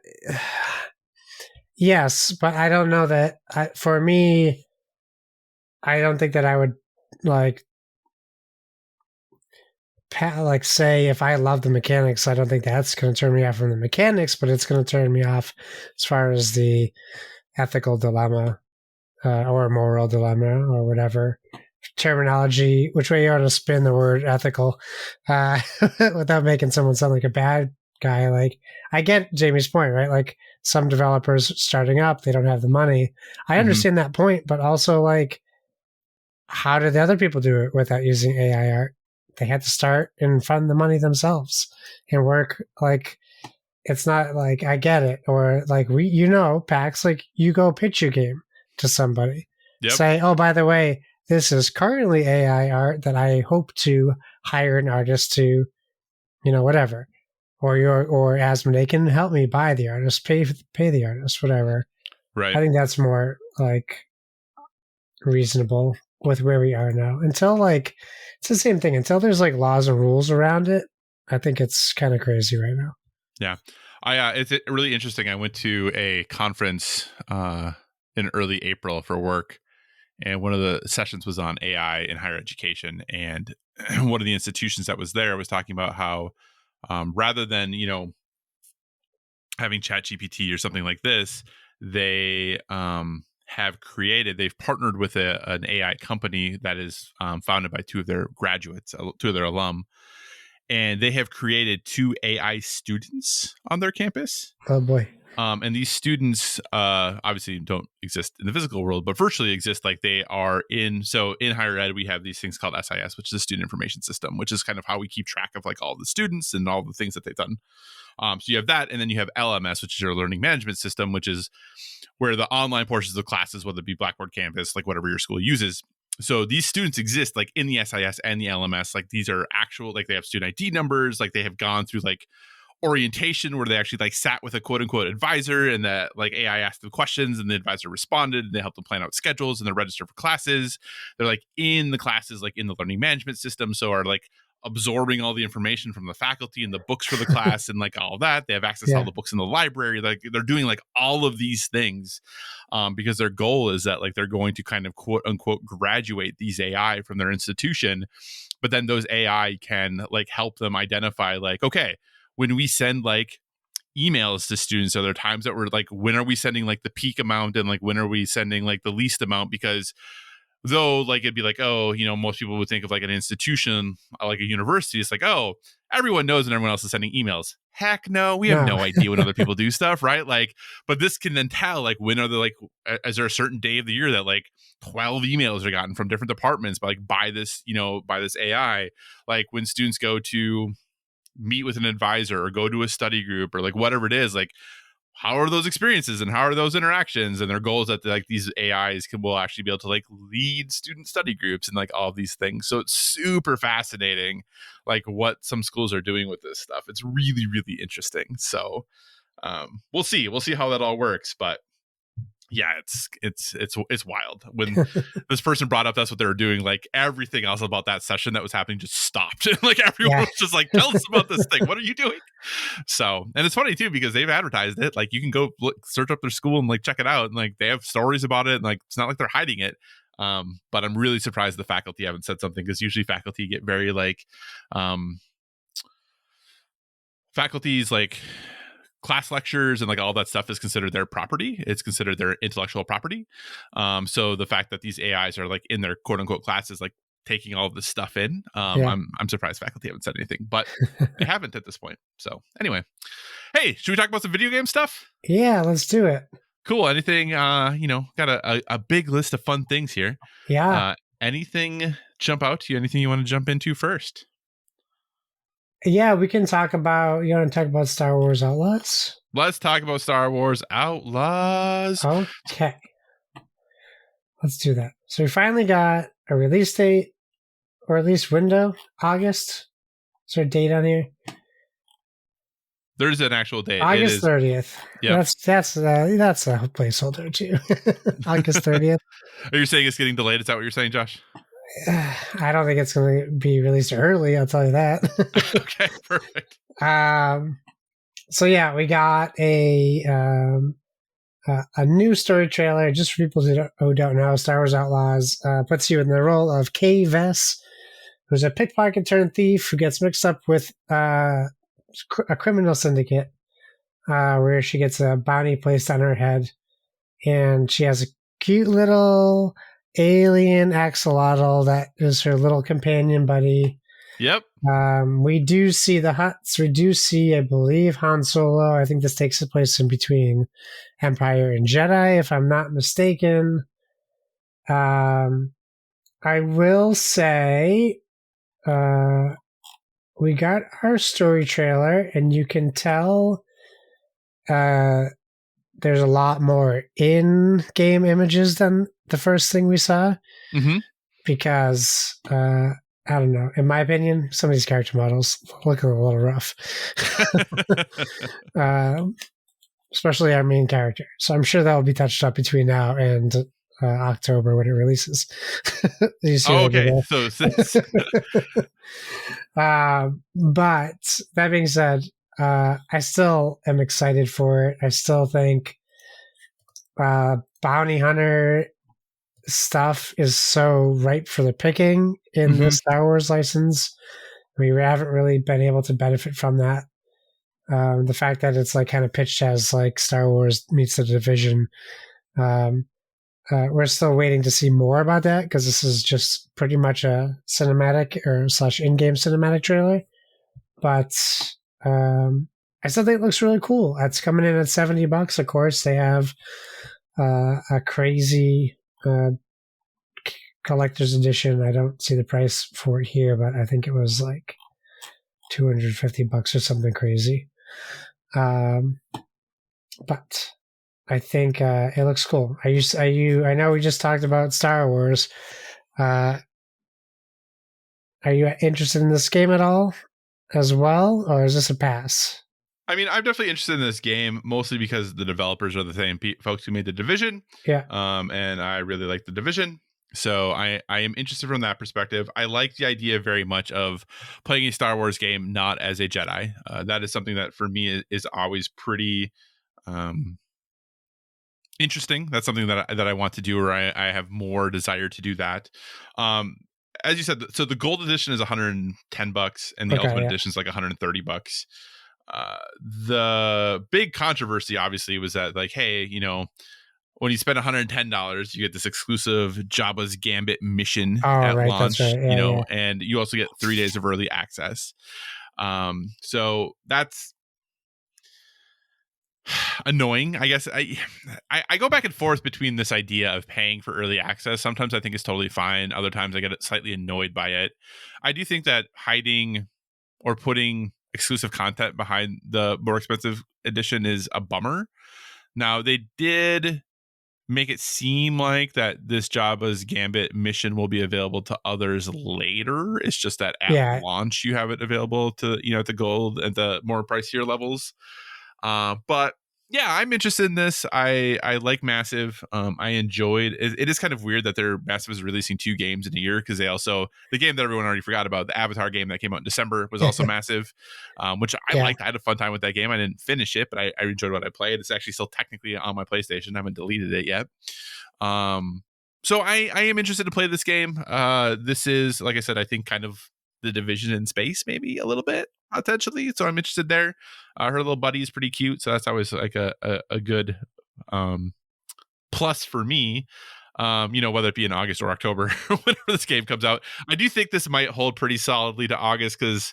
yes, but I don't know that for me, I don't think that I would like say if I love the mechanics, I don't think that's going to turn me off from the mechanics, but it's going to turn me off as far as the ethical dilemma or moral dilemma or whatever terminology, which way you want to spin the word ethical without making someone sound like a bad guy. Like, I get Jamie's point, right? Like, some developers starting up, they don't have the money. I understand that point, but also, like, how did the other people do it without using AI art? They had to start and fund the money themselves and work. Like, it's not like, I get it. Or like, PAX, like, you go pitch your game to somebody. Yep. Say, oh, by the way, this is currently AI art that I hope to hire an artist to, whatever. Or Asmodee can help me buy the artist, pay the artist, whatever. Right. I think that's more like reasonable with where we are now. Until like, it's the same thing. Until there's like laws and rules around it, I think it's kind of crazy right now. Yeah. It's really interesting. I went to a conference in early April for work, and one of the sessions was on AI in higher education. And one of the institutions that was there was talking about how rather than, having ChatGPT or something like this, they they've partnered with an AI company that is founded by two of their graduates, two of their alum. And they have created 2 AI students on their campus. Oh, boy. And these students obviously don't exist in the physical world, but virtually exist. Like they are in higher ed, we have these things called SIS, which is a student information system, which is kind of how we keep track of like all the students and all the things that they've done. So you have that, and then you have LMS, which is your learning management system, which is where the online portions of classes, whether it be Blackboard Campus, like whatever your school uses. So these students exist like in the SIS and the LMS. Like these are actual, like they have student ID numbers, like they have gone through like orientation where they actually like sat with a quote unquote advisor, and that like AI asked them questions and the advisor responded, and they helped them plan out schedules, and they're registered for classes. They're like in the classes, like in the learning management system. So are like absorbing all the information from the faculty and the books for the class and like all of that. They have access to all the books in the library. Like they're doing like all of these things because their goal is that like they're going to kind of quote unquote graduate these AI from their institution. But then those AI can like help them identify like, okay, when we send like emails to students, are there times that we're like, when are we sending like the peak amount and like when are we sending like the least amount? Because though like it'd be like, oh, you know, most people would think of like an institution like a university, it's like, oh, everyone knows and everyone else is sending emails. Heck no, we have no idea when other people do stuff, right? Like, but this can then tell like when are they like, is there a certain day of the year that like 12 emails are gotten from different departments by this, you know, by this AI? Like when students go to meet with an advisor or go to a study group or like whatever it is, like how are those experiences and how are those interactions? And their goal is that like these AIs will actually be able to like lead student study groups and like all of these things. So it's super fascinating, like what some schools are doing with this stuff. It's really, really interesting. So we'll see how that all works. But yeah, it's wild. When this person brought up that's what they were doing, like everything else about that session that was happening just stopped. Like everyone was just like, tell us about this thing. What are you doing? So, and it's funny too, because they've advertised it. Like you can go search up their school and like check it out. And like they have stories about it. And like, it's not like they're hiding it. But I'm really surprised the faculty haven't said something, because usually faculty get very like, faculty's like class lectures and like all that stuff is considered their property. It's considered their intellectual property. So the fact that these AIs are like in their quote unquote classes, like taking all of this stuff in, I'm surprised faculty haven't said anything, but they haven't at this point. So anyway, hey, should we talk about some video game stuff? Yeah, let's do it. Cool. Anything, you know, got a big list of fun things here. Yeah. Anything jump out to you? Anything you want to jump into first? Yeah, we can talk about, you want to talk about Star Wars Outlaws? Let's talk about Star Wars Outlaws. Okay. Let's do that. So we finally got a release date, or at least window, August. Is there a date on here? There's an actual date. August 30th. Yeah, that's a placeholder too. August 30th. Are you saying it's getting delayed? Is that what you're saying, Josh? I don't think it's going to be released early. I'll tell you that. Okay, perfect. So yeah, we got a new story trailer. Just for people who don't know, Star Wars Outlaws puts you in the role of Kay Vess, who's a pickpocket turned thief who gets mixed up with a criminal syndicate, where she gets a bounty placed on her head, and she has a cute little alien axolotl that is her little companion buddy. Yep. We do see the Hutts. We do see, I believe, Han Solo. I think this takes place in between Empire and Jedi, if I'm not mistaken. I will say, we got our story trailer, and you can tell there's a lot more in-game images than the first thing we saw. Mm-hmm. Because, I don't know, in my opinion, some of these character models look a little rough. Especially our main character. So I'm sure that will be touched up between now and October when it releases. Okay. So but that being said, I still am excited for it. I still think bounty hunter stuff is so ripe for the picking in the Star Wars license. We haven't really been able to benefit from that. The fact that it's like kind of pitched as like Star Wars meets the Division. We're still waiting to see more about that, because this is just pretty much a cinematic or / in-game cinematic trailer. But I I still think it looks really cool. That's coming in at $70. Of course, they have a crazy collector's edition. I don't see the price for it here, but I think it was like $250 or something crazy. But I think it looks cool. I know we just talked about Star Wars. Are you interested in this game at all as well, or is this a pass? I mean, I'm definitely interested in this game, mostly because the developers are the same folks who made The Division. Yeah. And I really like The Division. So I am interested from that perspective. I like the idea very much of playing a Star Wars game not as a Jedi. That is something that for me is always pretty interesting. That's something that I want to do, or I have more desire to do that. As you said, so the gold edition is $110, and the ultimate edition is like $130. The big controversy obviously was that, like, hey, you know, when you spend $110, you get this exclusive Jabba's Gambit mission at launch, Yeah, you know, and you also get 3 days of early access. So that's annoying. I guess I go back and forth between this idea of paying for early access. Sometimes I think it's totally fine. Other times I get slightly annoyed by it. I do think that hiding or putting exclusive content behind the more expensive edition is a bummer. Now, they did make it seem like that this Jabba's Gambit mission will be available to others later. It's just that at launch you have it available to, you know, at the gold and the more pricier levels. But yeah, I'm interested in this. I like Massive. I enjoyed it. It is kind of weird that Massive is releasing 2 games in a year, because they also, the game that everyone already forgot about, the Avatar game that came out in December, was also Massive, which I liked. I had a fun time with that game. I didn't finish it, but I enjoyed what I played. It's actually still technically on my PlayStation. I haven't deleted it yet. So I am interested to play this game. This is, like I said, I think kind of the Division in space, maybe a little bit potentially. So I'm interested there. Her little buddy is pretty cute, so that's always like a good plus for me. You know, whether it be in August or October, whenever this game comes out. I do think this might hold pretty solidly to August, because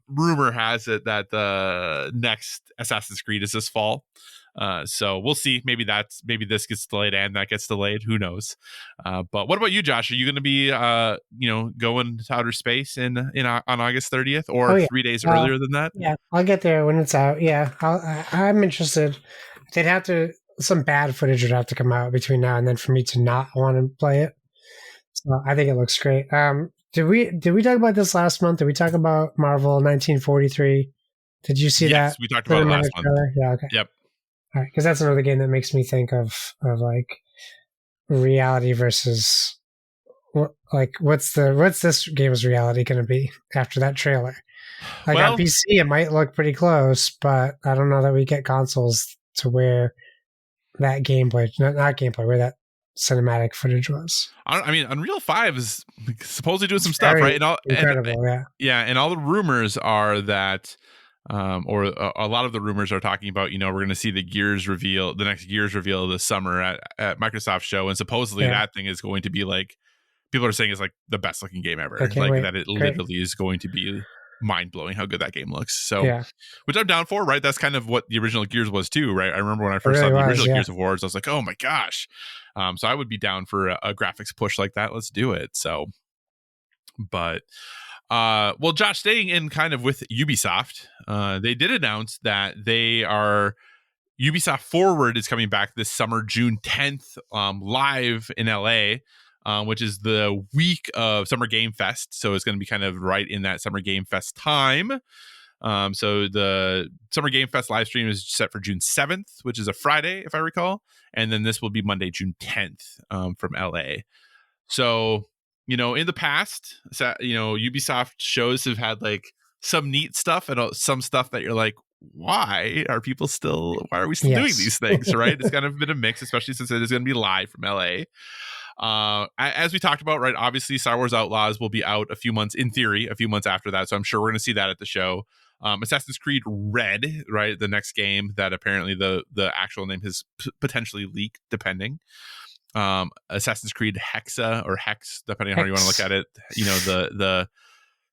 rumor has it that the next Assassin's Creed is this fall. So we'll see. Maybe this gets delayed and that gets delayed. Who knows? But what about you, Josh? Are you going to be, you know, going to outer space on August 30th, or 3 days earlier than that? Yeah, I'll get there when it's out. Yeah, I'm interested. They'd have to, some bad footage would have to come out between now and then for me to not want to play it. So I think it looks great. Did we talk about this last month? Did we talk about Marvel 1943? Did you see that? We talked about it last month. Yeah. Okay. Yep. All right, because that's another game that makes me think of like reality versus what's this game's reality going to be after that trailer? Like, on PC, it might look pretty close, but I don't know that we get consoles to where that gameplay, not gameplay, where that cinematic footage was. I mean, Unreal 5 is supposedly doing some stuff, right? Incredible, and all the rumors are that, or a lot of the rumors are talking about, you know, we're going to see the next Gears reveal this summer at Microsoft show, and supposedly that thing is going to be like, people are saying it's like the best looking game ever. Like that, it literally is going to be mind blowing how good that game looks. So, which I'm down for, right? That's kind of what the original Gears was too, right? I remember when I first saw the original Gears of War, I was like, oh my gosh. So I would be down for a graphics push like that. Let's do it. So, but well, Josh, staying in kind of with Ubisoft, they did announce that Ubisoft Forward is coming back this summer, June 10th, live in LA. Which is the week of Summer Game Fest. So it's going to be kind of right in that Summer Game Fest time. So the Summer Game Fest live stream is set for June 7th, which is a Friday, if I recall. And then this will be Monday, June 10th, from LA. So, you know, in the past, you know, Ubisoft shows have had like some neat stuff and some stuff that you're like, why are we still doing these things, right? It's kind of been a mix, especially since it is going to be live from LA. As we talked about, right, obviously Star Wars Outlaws will be out a few months after that, so I'm sure we're going to see that at the show. Assassin's Creed Red, right, the next game that apparently the actual name has potentially leaked, depending. Assassin's Creed Hexa or Hex, depending on how you want to look at it, you know, the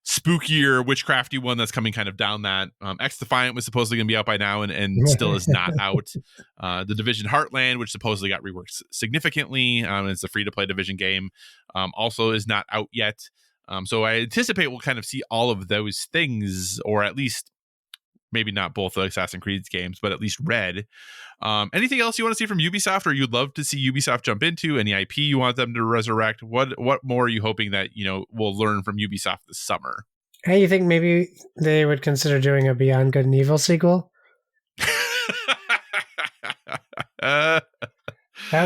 spookier, witchcrafty one that's coming kind of down that. X Defiant was supposedly going to be out by now and still is not out. The Division Heartland, which supposedly got reworked significantly, it's a free-to-play Division game, also is not out yet. So I anticipate we'll kind of see all of those things, or at least maybe not both the Assassin's Creed games, but at least Red. Anything else you want to see from Ubisoft, or you'd love to see Ubisoft jump into? Any IP you want them to resurrect? What more are you hoping that we'll learn from Ubisoft this summer? Hey, you think maybe they would consider doing a Beyond Good and Evil sequel? That'd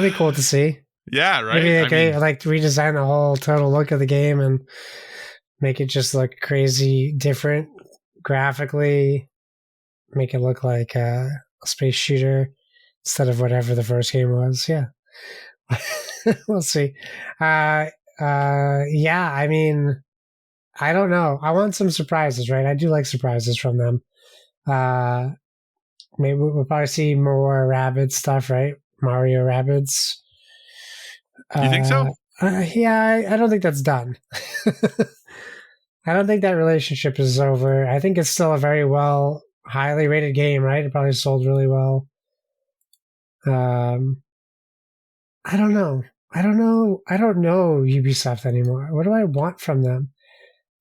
be cool to see. Yeah, right. Maybe they could like redesign the whole total look of the game and make it just look crazy different graphically. Make it look like a space shooter instead of whatever the first game was. Yeah. We'll see. Yeah, I mean, I don't know. I want some surprises, right? I do like surprises from them. Maybe we'll probably see more Rabbids stuff, right? Mario Rabbids. You think so? Yeah, I don't think that's done. I don't think that relationship is over. I think it's still a very highly rated game, right? It probably sold really well. I don't know. I don't know Ubisoft anymore. What do I want from them?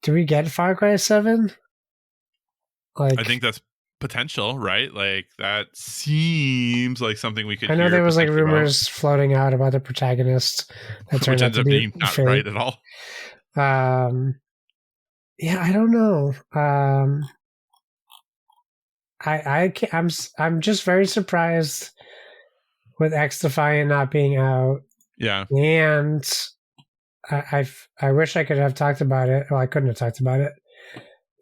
Do we get Far Cry 7? I think that's potential, right? Like that seems like something we could. I know there was like rumors floating out about the protagonist that turned out to be being not right at all. Yeah, I don't know. I'm just very surprised with X Defiant not being out. Yeah, and I wish I could have talked about it. Well, I couldn't have talked about it,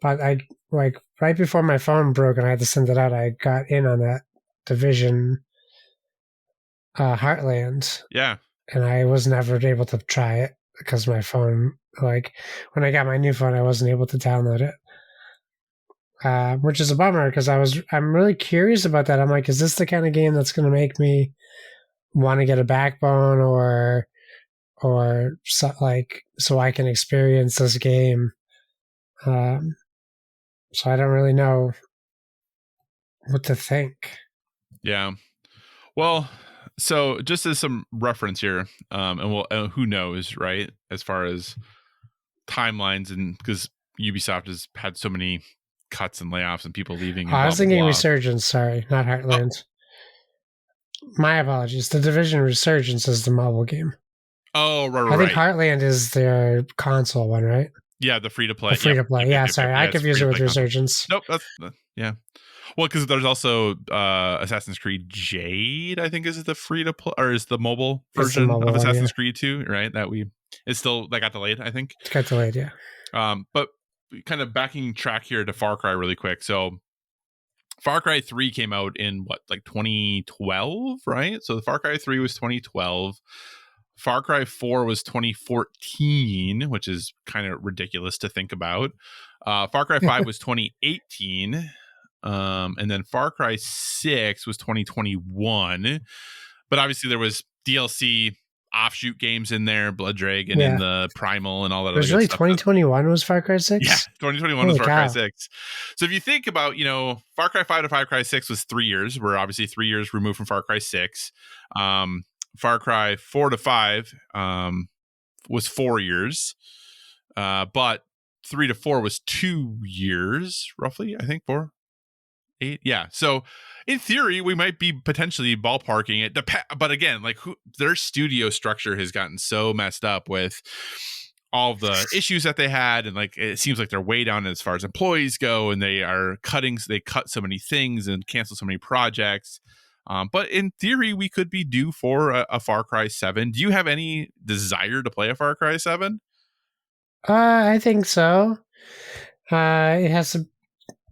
but I like right before my phone broke and I had to send it out. I got in on that Division Heartland. Yeah, and I was never able to try it because my phone, like when I got my new phone, I wasn't able to download it. Which is a bummer because I'm really curious about that. I'm like, is this the kind of game that's going to make me want to get a Backbone or so, so I can experience this game? So I don't really know what to think. Yeah. Well, so just as some reference here, and who knows, right? As far as timelines, and because Ubisoft has had so many cuts and layoffs and people leaving. And I was thinking Resurgence. Sorry, not Heartland. Oh. My apologies. The Division Resurgence is the mobile game. Oh, right. I think Heartland is their console one, right? Yeah, the free to play. Free to play. Yeah, sorry, I confused it with Resurgence. Nope. That's yeah. Well, because there's also Assassin's Creed Jade, I think, is the free to play, or is the mobile version of Assassin's Creed 2, right? That got delayed, I think. It got delayed, yeah. But kind of backing track here to Far Cry really quick. So Far Cry 3 came out in 2012, right? So the Far Cry 3 was 2012. Far Cry 4 was 2014, which is kind of ridiculous to think about. Far Cry 5 was 2018. And then Far Cry 6 was 2021. But obviously there was DLC offshoot games in there, Blood Dragon and the Primal and all that. It was really 2021 was Far Cry 6? Yeah, 2021 was Far Cry 6. So if you think about, Far Cry 5 to Far Cry 6 was 3 years. We're obviously 3 years removed from Far Cry 6. Far Cry 4 to 5 was 4 years. But 3 to 4 was 2 years, roughly, I think, 4. 8, yeah. So in theory, we might be potentially ballparking it. But again, their studio structure has gotten so messed up with all the issues that they had, and it seems like they're way down as far as employees go, and they cut so many things and cancel so many projects. But in theory, we could be due for a Far Cry 7. Do you have any desire to play a Far Cry 7? I think so. It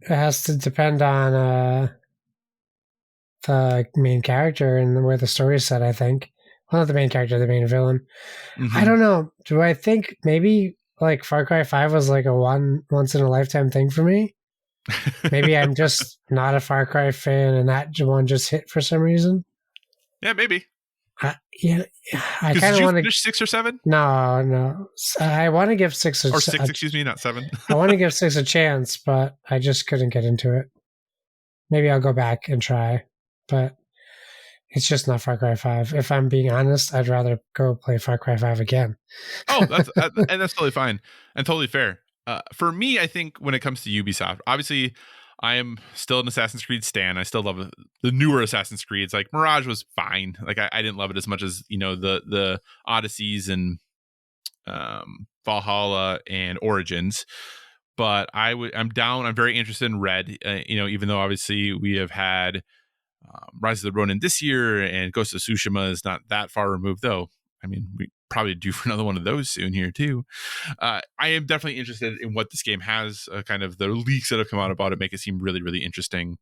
has to depend on the main character and where the story is set, I think. Well, not the main character, the main villain. Mm-hmm. I don't know. Do I think maybe Far Cry 5 was a once in a lifetime thing for me? Maybe I'm just not a Far Cry fan and that one just hit for some reason? Yeah, maybe. Yeah, I Because kind did of you want to. finish 6 or 7 No. I want to give six or 6? Excuse me, not 7. I want to give six a chance, but I just couldn't get into it. Maybe I'll go back and try, but it's just not Far Cry 5. If I'm being honest, I'd rather go play Far Cry 5 again. Oh, and that's totally fine and totally fair. For me, I think when it comes to Ubisoft, obviously, I am still an Assassin's Creed stan. I still love the newer Assassin's Creeds. Like Mirage was fine. Like I didn't love it as much as the Odysseys and Valhalla and Origins. But I'm down. I'm very interested in Red. Even though obviously we have had Rise of the Ronin this year, and Ghost of Tsushima is not that far removed, though. I mean, we probably due for another one of those soon here too. I am definitely interested in what this game has. Kind of the leaks that have come out about it make it seem really, really interesting.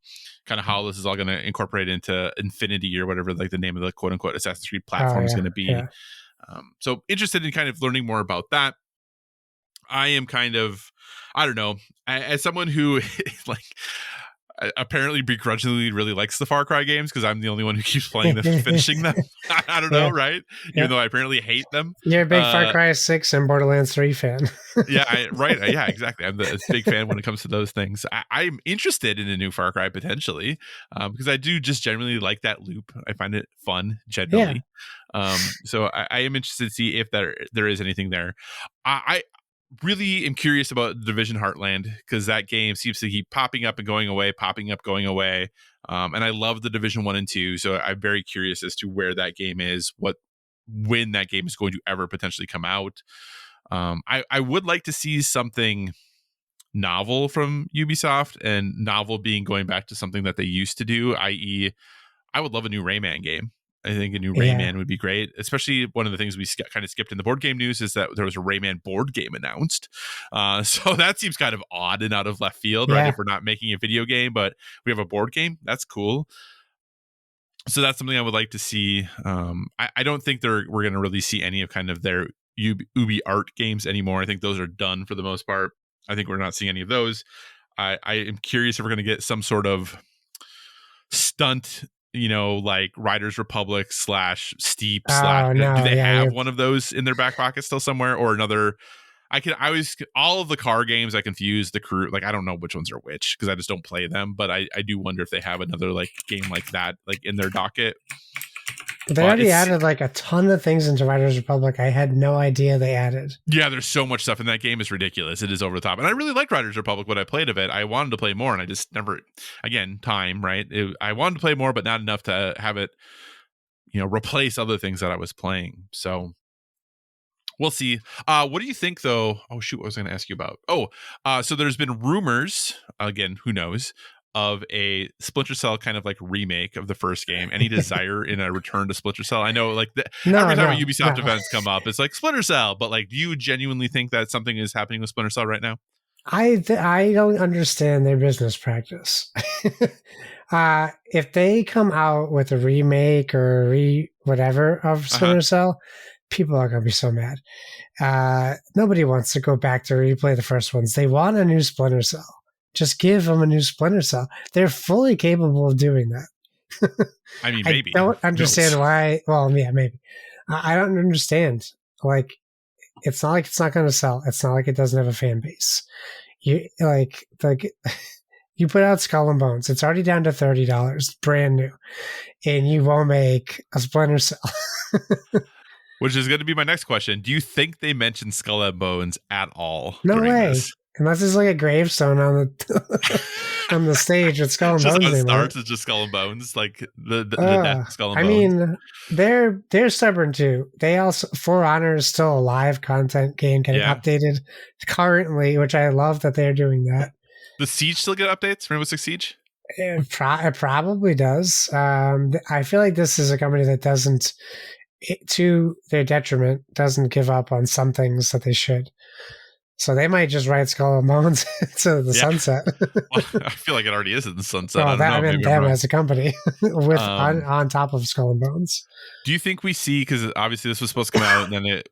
Kind of how this is all going to incorporate into Infinity or whatever, like the name of the quote unquote Assassin's Creed platform is going to be. Yeah. So interested in kind of learning more about that. I am kind of, I don't know, as someone who like apparently begrudgingly really likes the Far Cry games because I'm the only one who keeps playing them, finishing them. I don't know, right? Even though I apparently hate them. You're a big Far Cry 6 and Borderlands 3 fan. Yeah, right. Yeah, exactly. I'm a big fan when it comes to those things. I'm interested in a new Far Cry potentially because I do just generally like that loop. I find it fun generally. So I am interested to see if there is anything there. I really am curious about Division Heartland because that game seems to keep popping up and going away, popping up, going away. And I love the Division 1 and 2. So I'm very curious as to where that game is, when that game is going to ever potentially come out. I would like to see something novel from Ubisoft, and novel being going back to something that they used to do, i.e., I would love a new Rayman game. I think a new Rayman would be great, especially one of the things we kind of skipped in the board game news is that there was a Rayman board game announced. So that seems kind of odd and out of left field, right? If we're not making a video game, but we have a board game, that's cool. So that's something I would like to see. I don't think we're going to really see any of kind of their Ubi art games anymore. I think those are done for the most part. I think we're not seeing any of those. I am curious if we're going to get some sort of stunt, like Riders Republic / Steep / do they have one of those in their back pocket still somewhere, or another? I always, all of the car games I confuse the crew, like I don't know which ones are which because I just don't play them, but I do wonder if they have another like game like that like in their docket. They already added like a ton of things into Riders Republic. I had no idea they added. Yeah, there's so much stuff in that game. It's ridiculous. It is over the top. And I really liked Riders Republic when I played of it. I wanted to play more, and I just never, again, time, right? I wanted to play more, but not enough to have it, replace other things that I was playing. So we'll see. What do you think, though? Oh, shoot. What was I going to ask you about? So there's been rumors, again, who knows, of a Splinter Cell kind of like remake of the first game. Any desire in a return to Splinter Cell? I know, like every time a Ubisoft events come up, it's like Splinter Cell. But like, do you genuinely think that something is happening with Splinter Cell right now? I don't understand their business practice. If they come out with a remake or whatever of Splinter Cell, people are going to be so mad. Nobody wants to go back to replay the first ones. They want a new Splinter Cell. Just give them a new Splinter Cell. They're fully capable of doing that. I mean, maybe. I don't understand why. Well, yeah, maybe. I don't understand. Like, it's not like it's not going to sell. It's not like it doesn't have a fan base. You you put out Skull and Bones. It's already down to $30, brand new, and you won't make a Splinter Cell. Which is going to be my next question. Do you think they mentioned Skull and Bones at all? No way. This? Unless it's like a gravestone on the on the stage with Skull and Bones. Just starts as just Skull and Bones, like the death of Skull and Bones. I mean, they're stubborn too. They also For Honor is still a live content game getting updated currently, which I love that they're doing that. The Siege still get updates? Rainbow Six Siege? It probably does. I feel like this is a company that doesn't, to their detriment, doesn't give up on some things that they should. So they might just write Skull and Bones to the sunset. Well, I feel like it already is in the sunset. Well, I mean, them as a company with on top of Skull and Bones. Do you think we see, because obviously this was supposed to come out and then it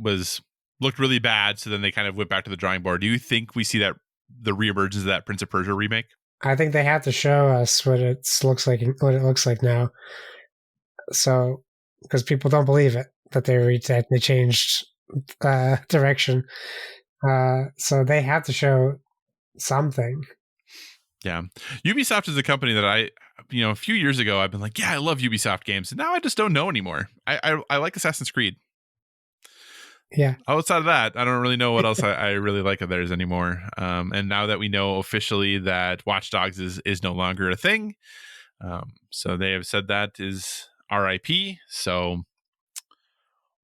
looked really bad, so then they kind of went back to the drawing board. Do you think we see that the reemergence of that Prince of Persia remake? I think they have to show us what it looks like now. So because people don't believe it that they changed direction. So they have to show something. Yeah. Ubisoft is a company that a few years ago, I've been like, yeah, I love Ubisoft games. And now I just don't know anymore. I like Assassin's Creed. Yeah. Outside of that, I don't really know what else I really like of theirs anymore. And now that we know officially that Watch Dogs is no longer a thing, so they have said that is RIP. So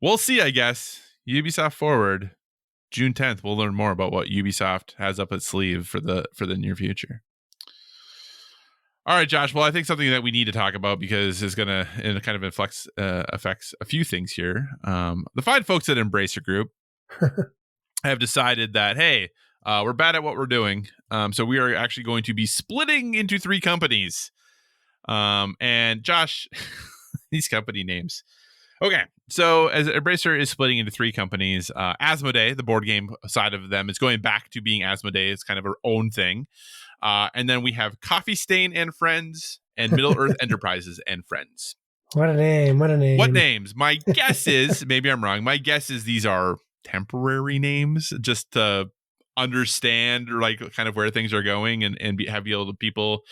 we'll see, I guess. Ubisoft forward, June 10th. We'll learn more about what Ubisoft has up its sleeve for the near future. All right, Josh. Well, I think something that we need to talk about because it's going to kind of affects a few things here. The fine folks at Embracer Group have decided that, hey, we're bad at what we're doing. So we are actually going to be splitting into 3 companies. And Josh, these company names. Okay, so as Embracer is splitting into 3 companies, Asmodee, the board game side of them, is going back to being Asmodee. It's kind of her own thing. And then we have Coffee Stain and Friends and Middle Earth Enterprises and Friends. What a name. What a name. What names? My guess is, maybe I'm wrong, my guess is these are temporary names just to understand like kind of where things are going and have people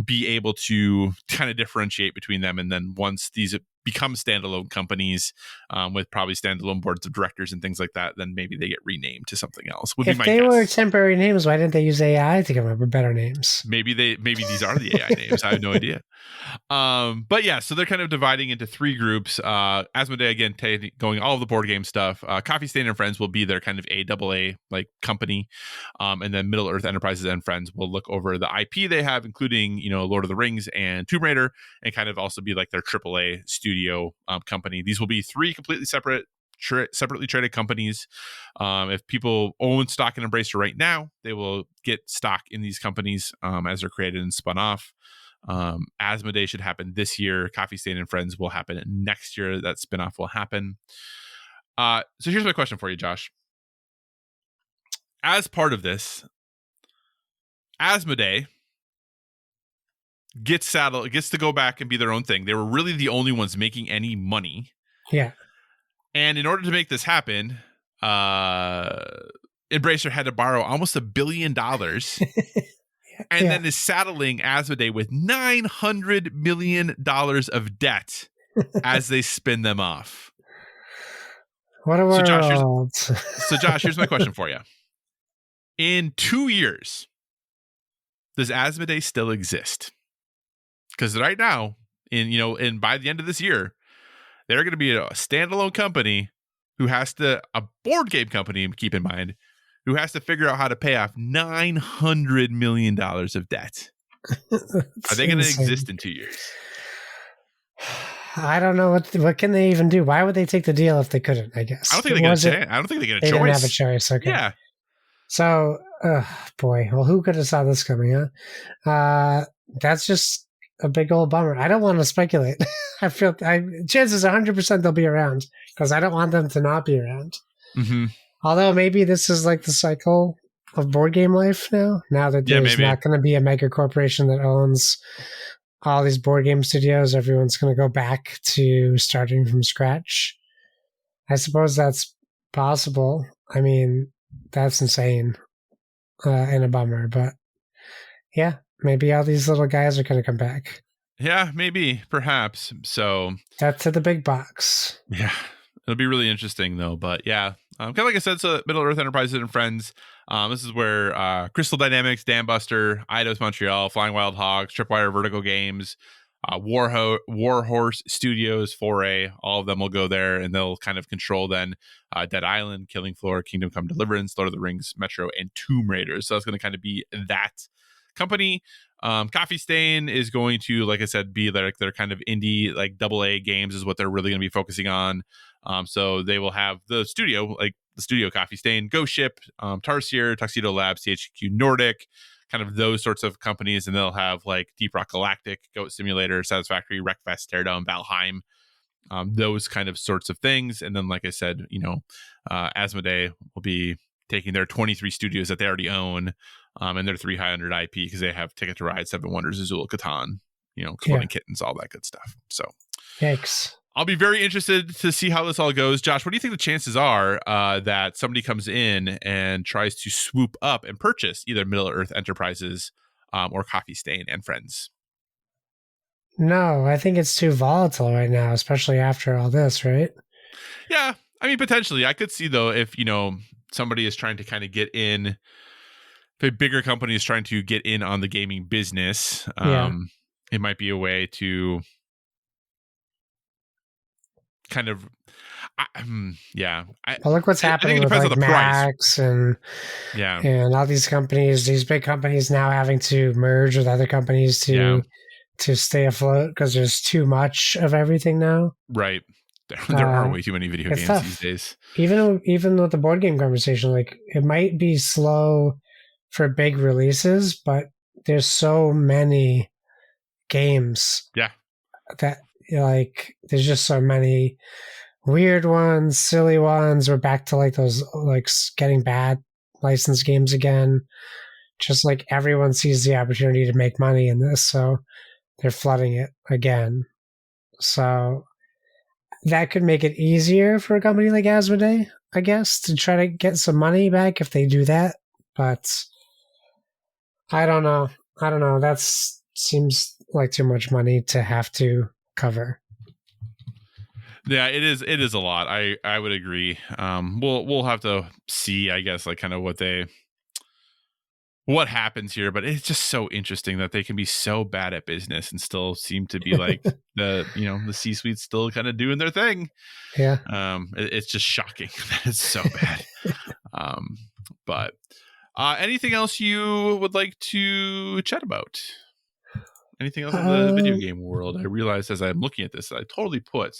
be able to kind of differentiate between them. And then once these become standalone companies with probably standalone boards of directors and things like that, then maybe they get renamed to something else. If they were temporary names, why didn't they use AI to come up with better names? Maybe these are the AI names. I have no idea. But yeah, so they're kind of dividing into 3 groups. Asmodee, again, going all of the board game stuff. Coffee Stain and Friends will be their kind of AAA like company. And then Middle Earth Enterprises and Friends will look over the IP they have, including, Lord of the Rings and Tomb Raider, and kind of also be like their AAA studio company. These will be 3 completely separately traded companies. If people own stock in Embracer right now, they will get stock in these companies as they're created and spun off. Asmodee should happen this year. Coffee Stain and Friends will happen next year. That spinoff will happen. So here's my question for you, Josh. As part of this, Asmodee gets to go back and be their own thing. They were really the only ones making any money. Yeah. And in order to make this happen, Embracer had to borrow almost $1 billion. And then is saddling Asmodee with $900 million of debt as they spin them off. What a world. So Josh, here's my question for you. In 2 years, does Asmodee still exist? Because right now, in by the end of this year, they're going to be a standalone company a board game company, keep in mind, who has to figure out how to pay off $900 million of debt. Are they going to exist in 2 years? I don't know what can they even do. Why would they take the deal if they couldn't? I guess I don't think they get a chance. I don't think they get a choice. They didn't have a choice. Okay. Yeah. So, boy, well, who could have saw this coming? Huh? That's just a big old bummer. I don't want to speculate. I feel chances 100% they'll be around because I don't want them to not be around. Mm-hmm. Although maybe this is like the cycle of board game life now. Now that there's not going to be a mega corporation that owns all these board game studios, everyone's going to go back to starting from scratch. I suppose that's possible. I mean, that's insane and a bummer. But yeah, maybe all these little guys are going to come back. Yeah, maybe, perhaps. So that's to the big box. Yeah. It'll be really interesting, though. But yeah, kind of like I said, so Middle Earth Enterprises and Friends. This is where Crystal Dynamics, Dambuster, Eidos Montreal, Flying Wild Hogs, Tripwire Vertigo Games, Warhorse Studios, Foray, all of them will go there, and they'll kind of control then Dead Island, Killing Floor, Kingdom Come Deliverance, Lord of the Rings, Metro, and Tomb Raider. So that's going to kind of be that company. Coffee Stain is going to, like I said, be their kind of indie, like AA games is what they're really going to be focusing on. So they will have the studio Coffee Stain, Ghost Ship, Tarsier, Tuxedo Labs, THQ Nordic, kind of those sorts of companies. And they'll have like Deep Rock Galactic, Goat Simulator, Satisfactory, Wreckfest, Teardown, Valheim, those kind of sorts of things. And then, like I said, Asmodee will be taking their 23 studios that they already own and their 300 IP because they have Ticket to Ride, Seven Wonders, Azul, Catan, Exploding Kittens, all that good stuff. So, yikes. I'll be very interested to see how this all goes. Josh, what do you think the chances are that somebody comes in and tries to swoop up and purchase either Middle Earth Enterprises or Coffee Stain and Friends? No, I think it's too volatile right now, especially after all this, right? Yeah, I mean, potentially. I could see, though, if, somebody is trying to kind of get in, if a bigger company is trying to get in on the gaming business, Yeah. it might be a way to kind of, yeah. Well, look what's I think happening it with depends on like the price. Max and Yeah, all these companies, these big companies now having to merge with other companies yeah, to stay afloat because there's too much of everything now. right. There are way too many video It's games these tough. days. Even with the board game conversation, like it might be slow for big releases, but there's so many games Yeah, that like there's just so many weird ones, silly ones. We're back to like those like getting bad licensed games again. Just like everyone sees the opportunity to make money in this, so they're flooding it again. So that could make it easier for a company like Asmodee, I guess, to try to get some money back if they do that. But I don't know. I don't know. That seems like too much money to have to cover. yeah, it is. It is a lot. I would agree. We'll have to see, I guess, like kind of what happens here, but it's just so interesting that they can be so bad at business and still seem to be like the C-suite still kind of doing their thing. Yeah. It's just shocking that it's so bad. But anything else you would like to chat about? Anything else in the video game world? I realized as I'm looking at this, I totally put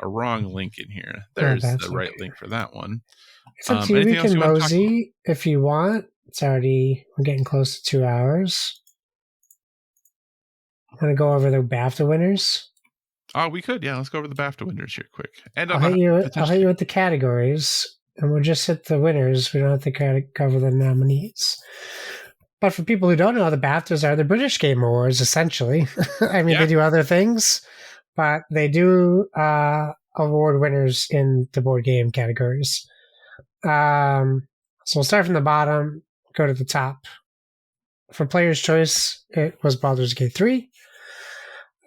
a wrong link in here. There's the right link for that one. It's up to you. We Anything else can you want to talk about? mosey if you want. We're getting close to 2 hours. I'm going to go over the BAFTA winners. Oh, we could. Yeah, let's go over the BAFTA winners here quick. And I'll hit you with the categories, and we'll just hit the winners. We don't have to cover the nominees. But for people who don't know, the BAFTAs are the British Game Awards, essentially. I mean, They do other things, but they do award winners in the board game categories. So we'll start from the bottom, go to the top. For Player's Choice, it was Baldur's Gate 3.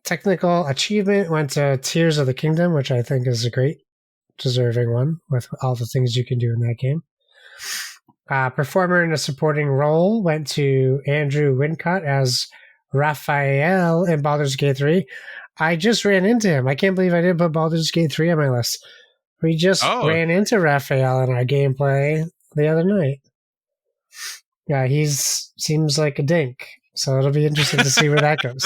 Technical achievement went to Tears of the Kingdom, which I think is a great, deserving one with all the things you can do in that game. Performer in a supporting role went to Andrew Wincott as Raphael in Baldur's Gate 3. I just ran into him. I can't believe I didn't put Baldur's Gate 3 on my list. We just ran into Raphael in our gameplay the other night. Yeah, seems like a dink. So it'll be interesting to see where that goes.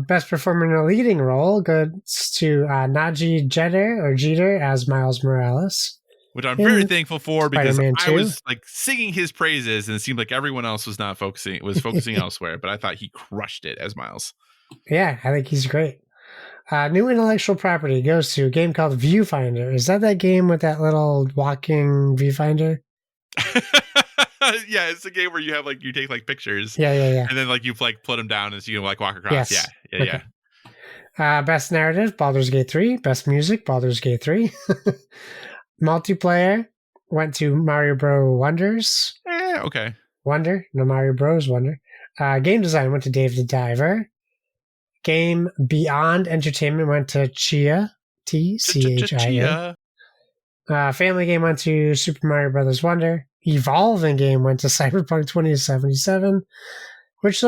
Best performer in a leading role goes to Najee Jeter as Miles Morales. Which I'm very thankful for because Spider-Man I 2. was like singing his praises and it seemed like everyone else was not focusing elsewhere, but I thought he crushed it as Miles. Yeah, I think he's great. New intellectual property goes to a game called Viewfinder. Is that game with that little walking viewfinder? Yeah, it's a game where you have you take pictures. Yeah. And then you put them down and so you can walk across. Yes. Yeah. Best narrative, Baldur's Gate 3. Best music, Baldur's Gate 3. Multiplayer went to Mario Bros. Wonders. Okay. Wonder, no Mario Bros. Wonder. Game design went to Dave the Diver. Game Beyond Entertainment went to Chia. T-C-H-I-A. Family game went to Super Mario Brothers Wonder. Evolving game went to Cyberpunk 2077. Which,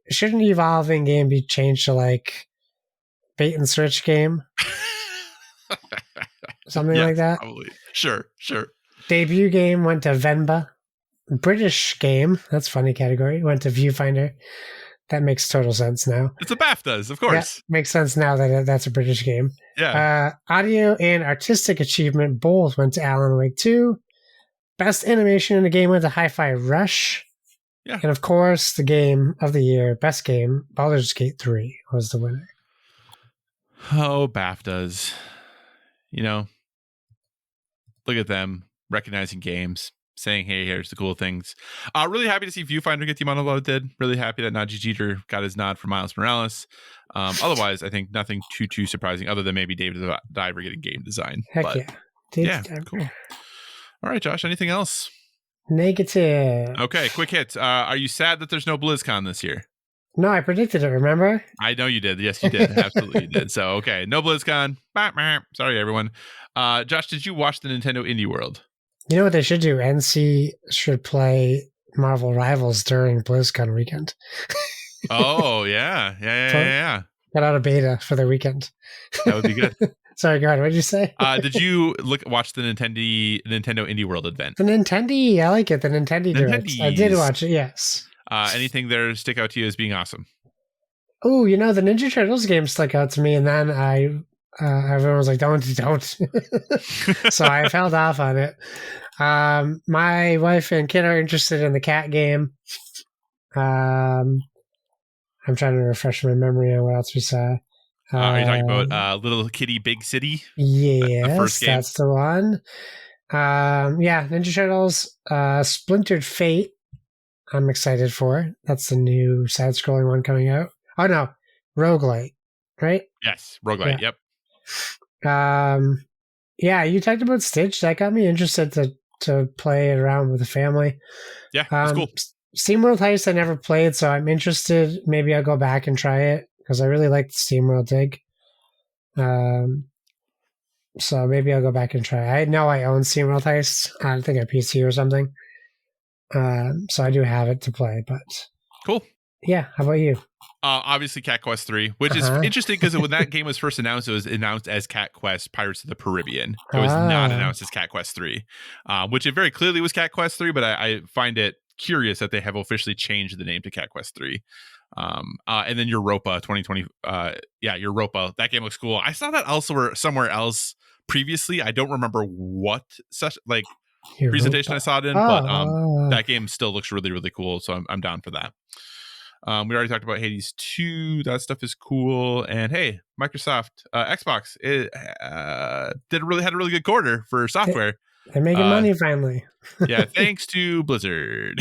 shouldn't evolving game be changed to, bait and switch game? Something like that? Probably. Sure. Debut game went to Venba. British game, that's funny category, went to Viewfinder. That makes total sense now. It's a BAFTAs, of course. Yeah, makes sense now that that's a British game. Yeah. Audio and artistic achievement both went to Alan Wake 2. Best animation in the game went to Hi-Fi Rush. Yeah. And of course, the game of the year, best game, Baldur's Gate 3 was the winner. Oh, BAFTAs. Look at them recognizing games, saying, hey, here's the cool things. Really happy to see Viewfinder get the amount of love it did. Really happy that Najee Jeter got his nod for Miles Morales. Otherwise, I think nothing too surprising other than maybe David the Diver getting game design. Heck yeah. Yeah, cool. All right, Josh, anything else? Negative. Okay, quick hits. Are you sad that there's no BlizzCon this year? No, I predicted it, remember? I know you did. Yes, you did. Absolutely you did. So, okay, no BlizzCon. Sorry, everyone. Josh, did you watch the Nintendo Indie World? You know what they should do? NC should play Marvel Rivals during BlizzCon weekend. Oh, yeah. Got out of beta for the weekend. That would be good. Sorry, God, what did you say? Did you watch the Nintendo Indie World event? The Nintendo, I like it. The Nintendo Direct. I did watch it, yes. Anything there stick out to you as being awesome? Oh, the Ninja Turtles game stuck out to me, and then everyone was like, don't. So I held off on it. My wife and kid are interested in the cat game. I'm trying to refresh my memory on what else we saw. Are you talking about Little Kitty Big City? Yes, the first game? That's the one. Ninja Turtles, Splintered Fate. I'm excited for. That's the new side-scrolling one coming out. Oh no, roguelite, right? Yes, roguelite. Yeah. Yep. You talked about Stitch. That got me interested to play it around with the family. Yeah, that's cool. SteamWorld Heist I never played, so I'm interested. Maybe I'll go back and try it because I really like the SteamWorld dig. So maybe I'll go back and try. I know I own SteamWorld Heist. I think a PC or something. So I do have it to play, but cool. Yeah, how about you? Obviously Cat Quest 3, which is interesting because when that game was first announced, it was announced as Cat Quest Pirates of the Caribbean. It was not announced as Cat Quest 3, which it very clearly was Cat Quest 3, but I find it curious that they have officially changed the name to Cat Quest 3. And then Europa 2020. Europa. That game looks cool. I saw that also somewhere else previously. I don't remember what presentation I saw it in, but that game still looks really, really cool. So I'm down for that. We already talked about Hades 2. That stuff is cool. And hey, Microsoft, Xbox, it had a really good quarter for software. They're making money finally. Yeah, thanks to Blizzard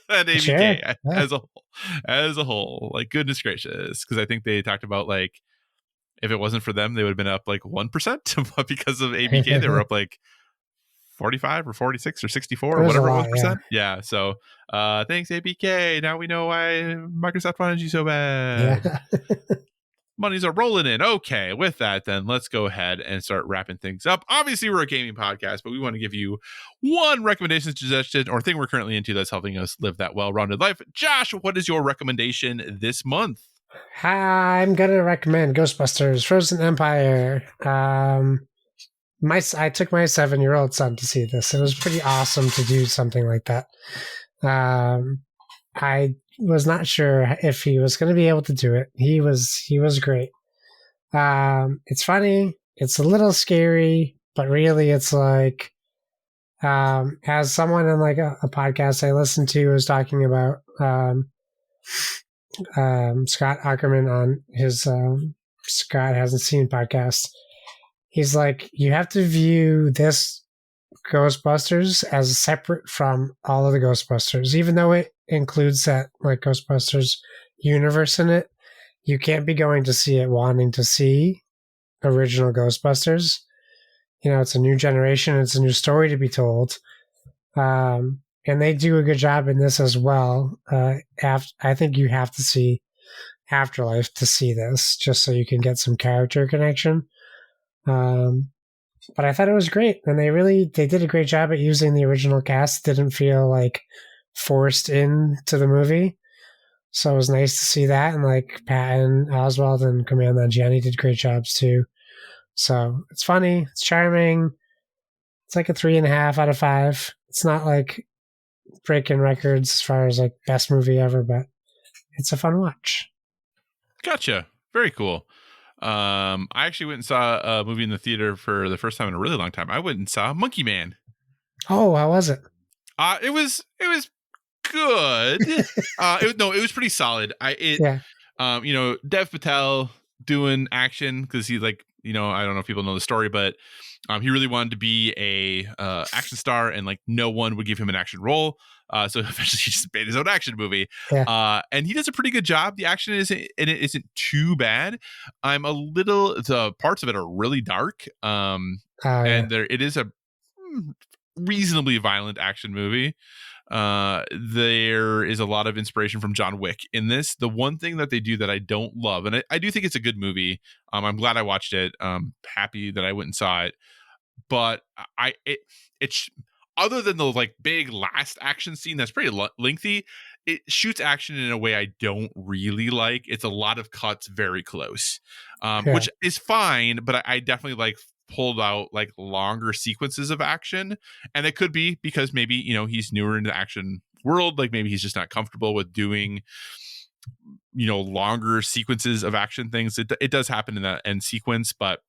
and ABK as a whole. Like, goodness gracious, because I think they talked about if it wasn't for them, they would have been up 1%, but because of ABK, they were up 45 or 46 or 64 or whatever it was percent. Yeah. So thanks APK. Now we know why Microsoft wanted you so bad. Yeah. Monies are rolling in. Okay. With that, then let's go ahead and start wrapping things up. Obviously, we're a gaming podcast, but we want to give you one recommendation, suggestion, or thing we're currently into that's helping us live that well-rounded life. Josh, what is your recommendation this month? I'm going to recommend Ghostbusters Frozen Empire. I took my 7-year-old son to see this. It was pretty awesome to do something like that. I was not sure if he was going to be able to do it. He was great. It's funny. It's a little scary, but really it's as someone in a podcast I listened to was talking about Scott Ackerman on his Scott Hasn't Seen podcast. He's like, you have to view this Ghostbusters as separate from all of the Ghostbusters, even though it includes that Ghostbusters universe in it. You can't be going to see it wanting to see original Ghostbusters. It's a new generation. It's a new story to be told. And they do a good job in this as well. I think you have to see Afterlife to see this, just so you can get some character connection. But I thought it was great, and they did a great job at using the original cast. It didn't feel forced into the movie, so it was nice to see that. And Patton Oswalt and Kumail Nanjiani did great jobs too. So it's funny, it's charming. It's a 3.5 out of 5. It's not breaking records as far as best movie ever, but it's a fun watch. Gotcha. Very cool. I actually went and saw a movie in the theater for the first time in a really long time. I went and saw Monkey Man. Oh, how was it? It was good. It was pretty solid. Dev Patel doing action because he I don't know if people know the story, but he really wanted to be a action star, and like no one would give him an action role. So eventually he just made his own action movie. Yeah. And he does a pretty good job. The action isn't too bad. The parts of it are really dark. And it is a reasonably violent action movie. There is a lot of inspiration from John Wick in this. The one thing that they do that I don't love, and I do think it's a good movie. I'm glad I watched it. Happy that I went and saw it. But it's other than the like big last action scene that's pretty lengthy, it shoots action in a way I don't really like. It's a lot of cuts very close, which is fine, but I definitely like pulled out like longer sequences of action. And it could be because maybe, he's newer in the action world. Like maybe he's just not comfortable with doing, longer sequences of action things. It does happen in that end sequence, but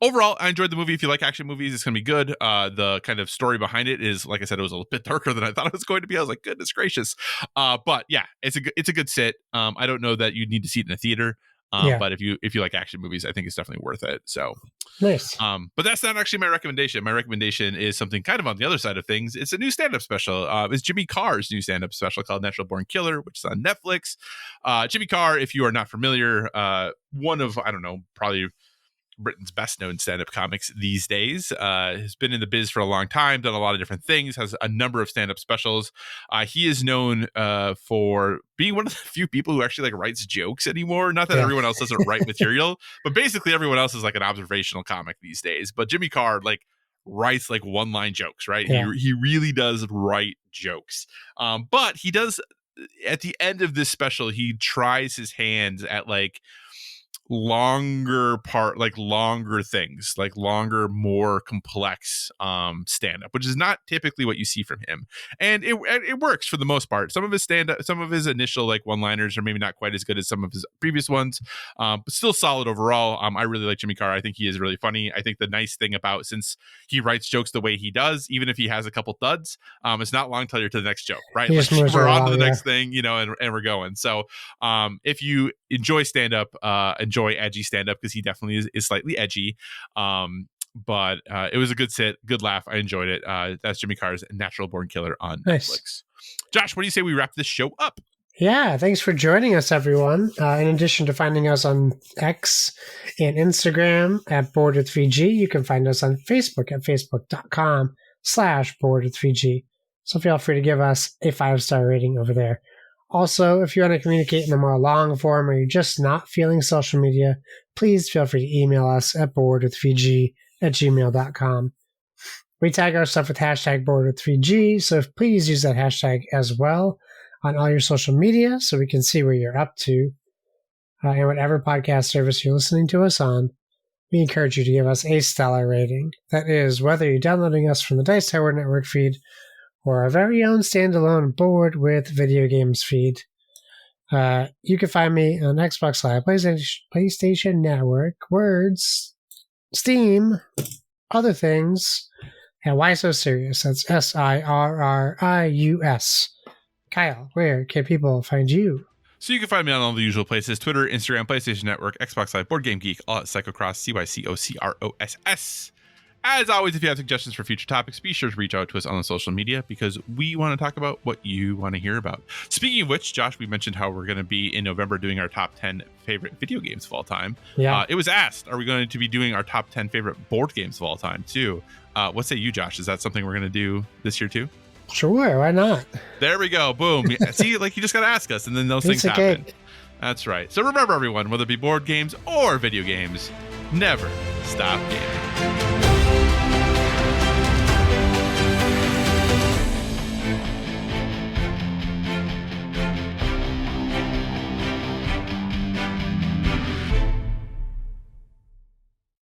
overall, I enjoyed the movie. If you like action movies, it's gonna be good. The kind of story behind it is, like I said, it was a little bit darker than I thought it was going to be. I was like, goodness gracious. But yeah, it's a good sit. I don't know that you need to see it in a theater. But if you like action movies, I think it's definitely worth it. So nice. But that's not actually my recommendation. My recommendation is something kind of on the other side of things. It's a new stand-up special. It's Jimmy Carr's new stand-up special called Natural Born Killer, which is on Netflix. Jimmy Carr, if you are not familiar, one of, I don't know, probably Britain's best known stand-up comics these days, has been in the biz for a long time, done a lot of different things, has a number of stand-up specials. He is known for being one of the few people who actually like writes jokes anymore. Not that everyone else doesn't write material, but basically everyone else is like an observational comic these days. But Jimmy Carr like writes like one-line jokes, right? He really does write jokes. But he does, at the end of this special, he tries his hands at like longer things, like longer, more complex stand-up, which is not typically what you see from him, and it works for the most part. Some of his initial like one-liners are maybe not quite as good as some of his previous ones, but still solid overall. I really like Jimmy Carr. I think he is really funny. I think the nice thing about, since he writes jokes the way he does, even if he has a couple duds, it's not long till you're to the next joke, right? Like, we're on to the next thing, and we're going. So if you enjoy stand-up, enjoy edgy stand-up, because he definitely is slightly edgy, but it was a good sit, good laugh. I enjoyed it. That's Jimmy Carr's Natural Born Killer on Netflix. Josh, what do you say we wrap this show up? Yeah, thanks for joining us, everyone. In addition to finding us on X and Instagram at BoredWithVG, you can find us on Facebook at facebook.com/BoredWithVG. So feel free to give us a 5-star rating over there. Also, if you want to communicate in a more long form, or you're just not feeling social media, please feel free to email us at boredwithvg@gmail.com. We tag our stuff with hashtag boredwithvg, so please use that hashtag as well on all your social media so we can see where you're up to. And whatever podcast service you're listening to us on, we encourage you to give us a stellar rating. That is, whether you're downloading us from the Dice Tower Network feed or our very own standalone Bored with Video Games feed. You can find me on Xbox Live, PlayStation Network, Words, Steam, other things, and Why So Serious? That's SIRRIUS. Kyle, where can people find you? So you can find me on all the usual places: Twitter, Instagram, PlayStation Network, Xbox Live, Board Game Geek, all at Psychocross, CYCOCROSS. As always, if you have suggestions for future topics, be sure to reach out to us on the social media, because we want to talk about what you want to hear about. Speaking of which, Josh, we mentioned how we're going to be in November doing our top 10 favorite video games of all time. Yeah. It was asked, are we going to be doing our top 10 favorite board games of all time too? What say you, Josh? Is that something we're going to do this year too? Sure, why not? There we go. Boom. See, like, you just got to ask us, and then those things happen. That's right. So remember, everyone, whether it be board games or video games, never stop gaming.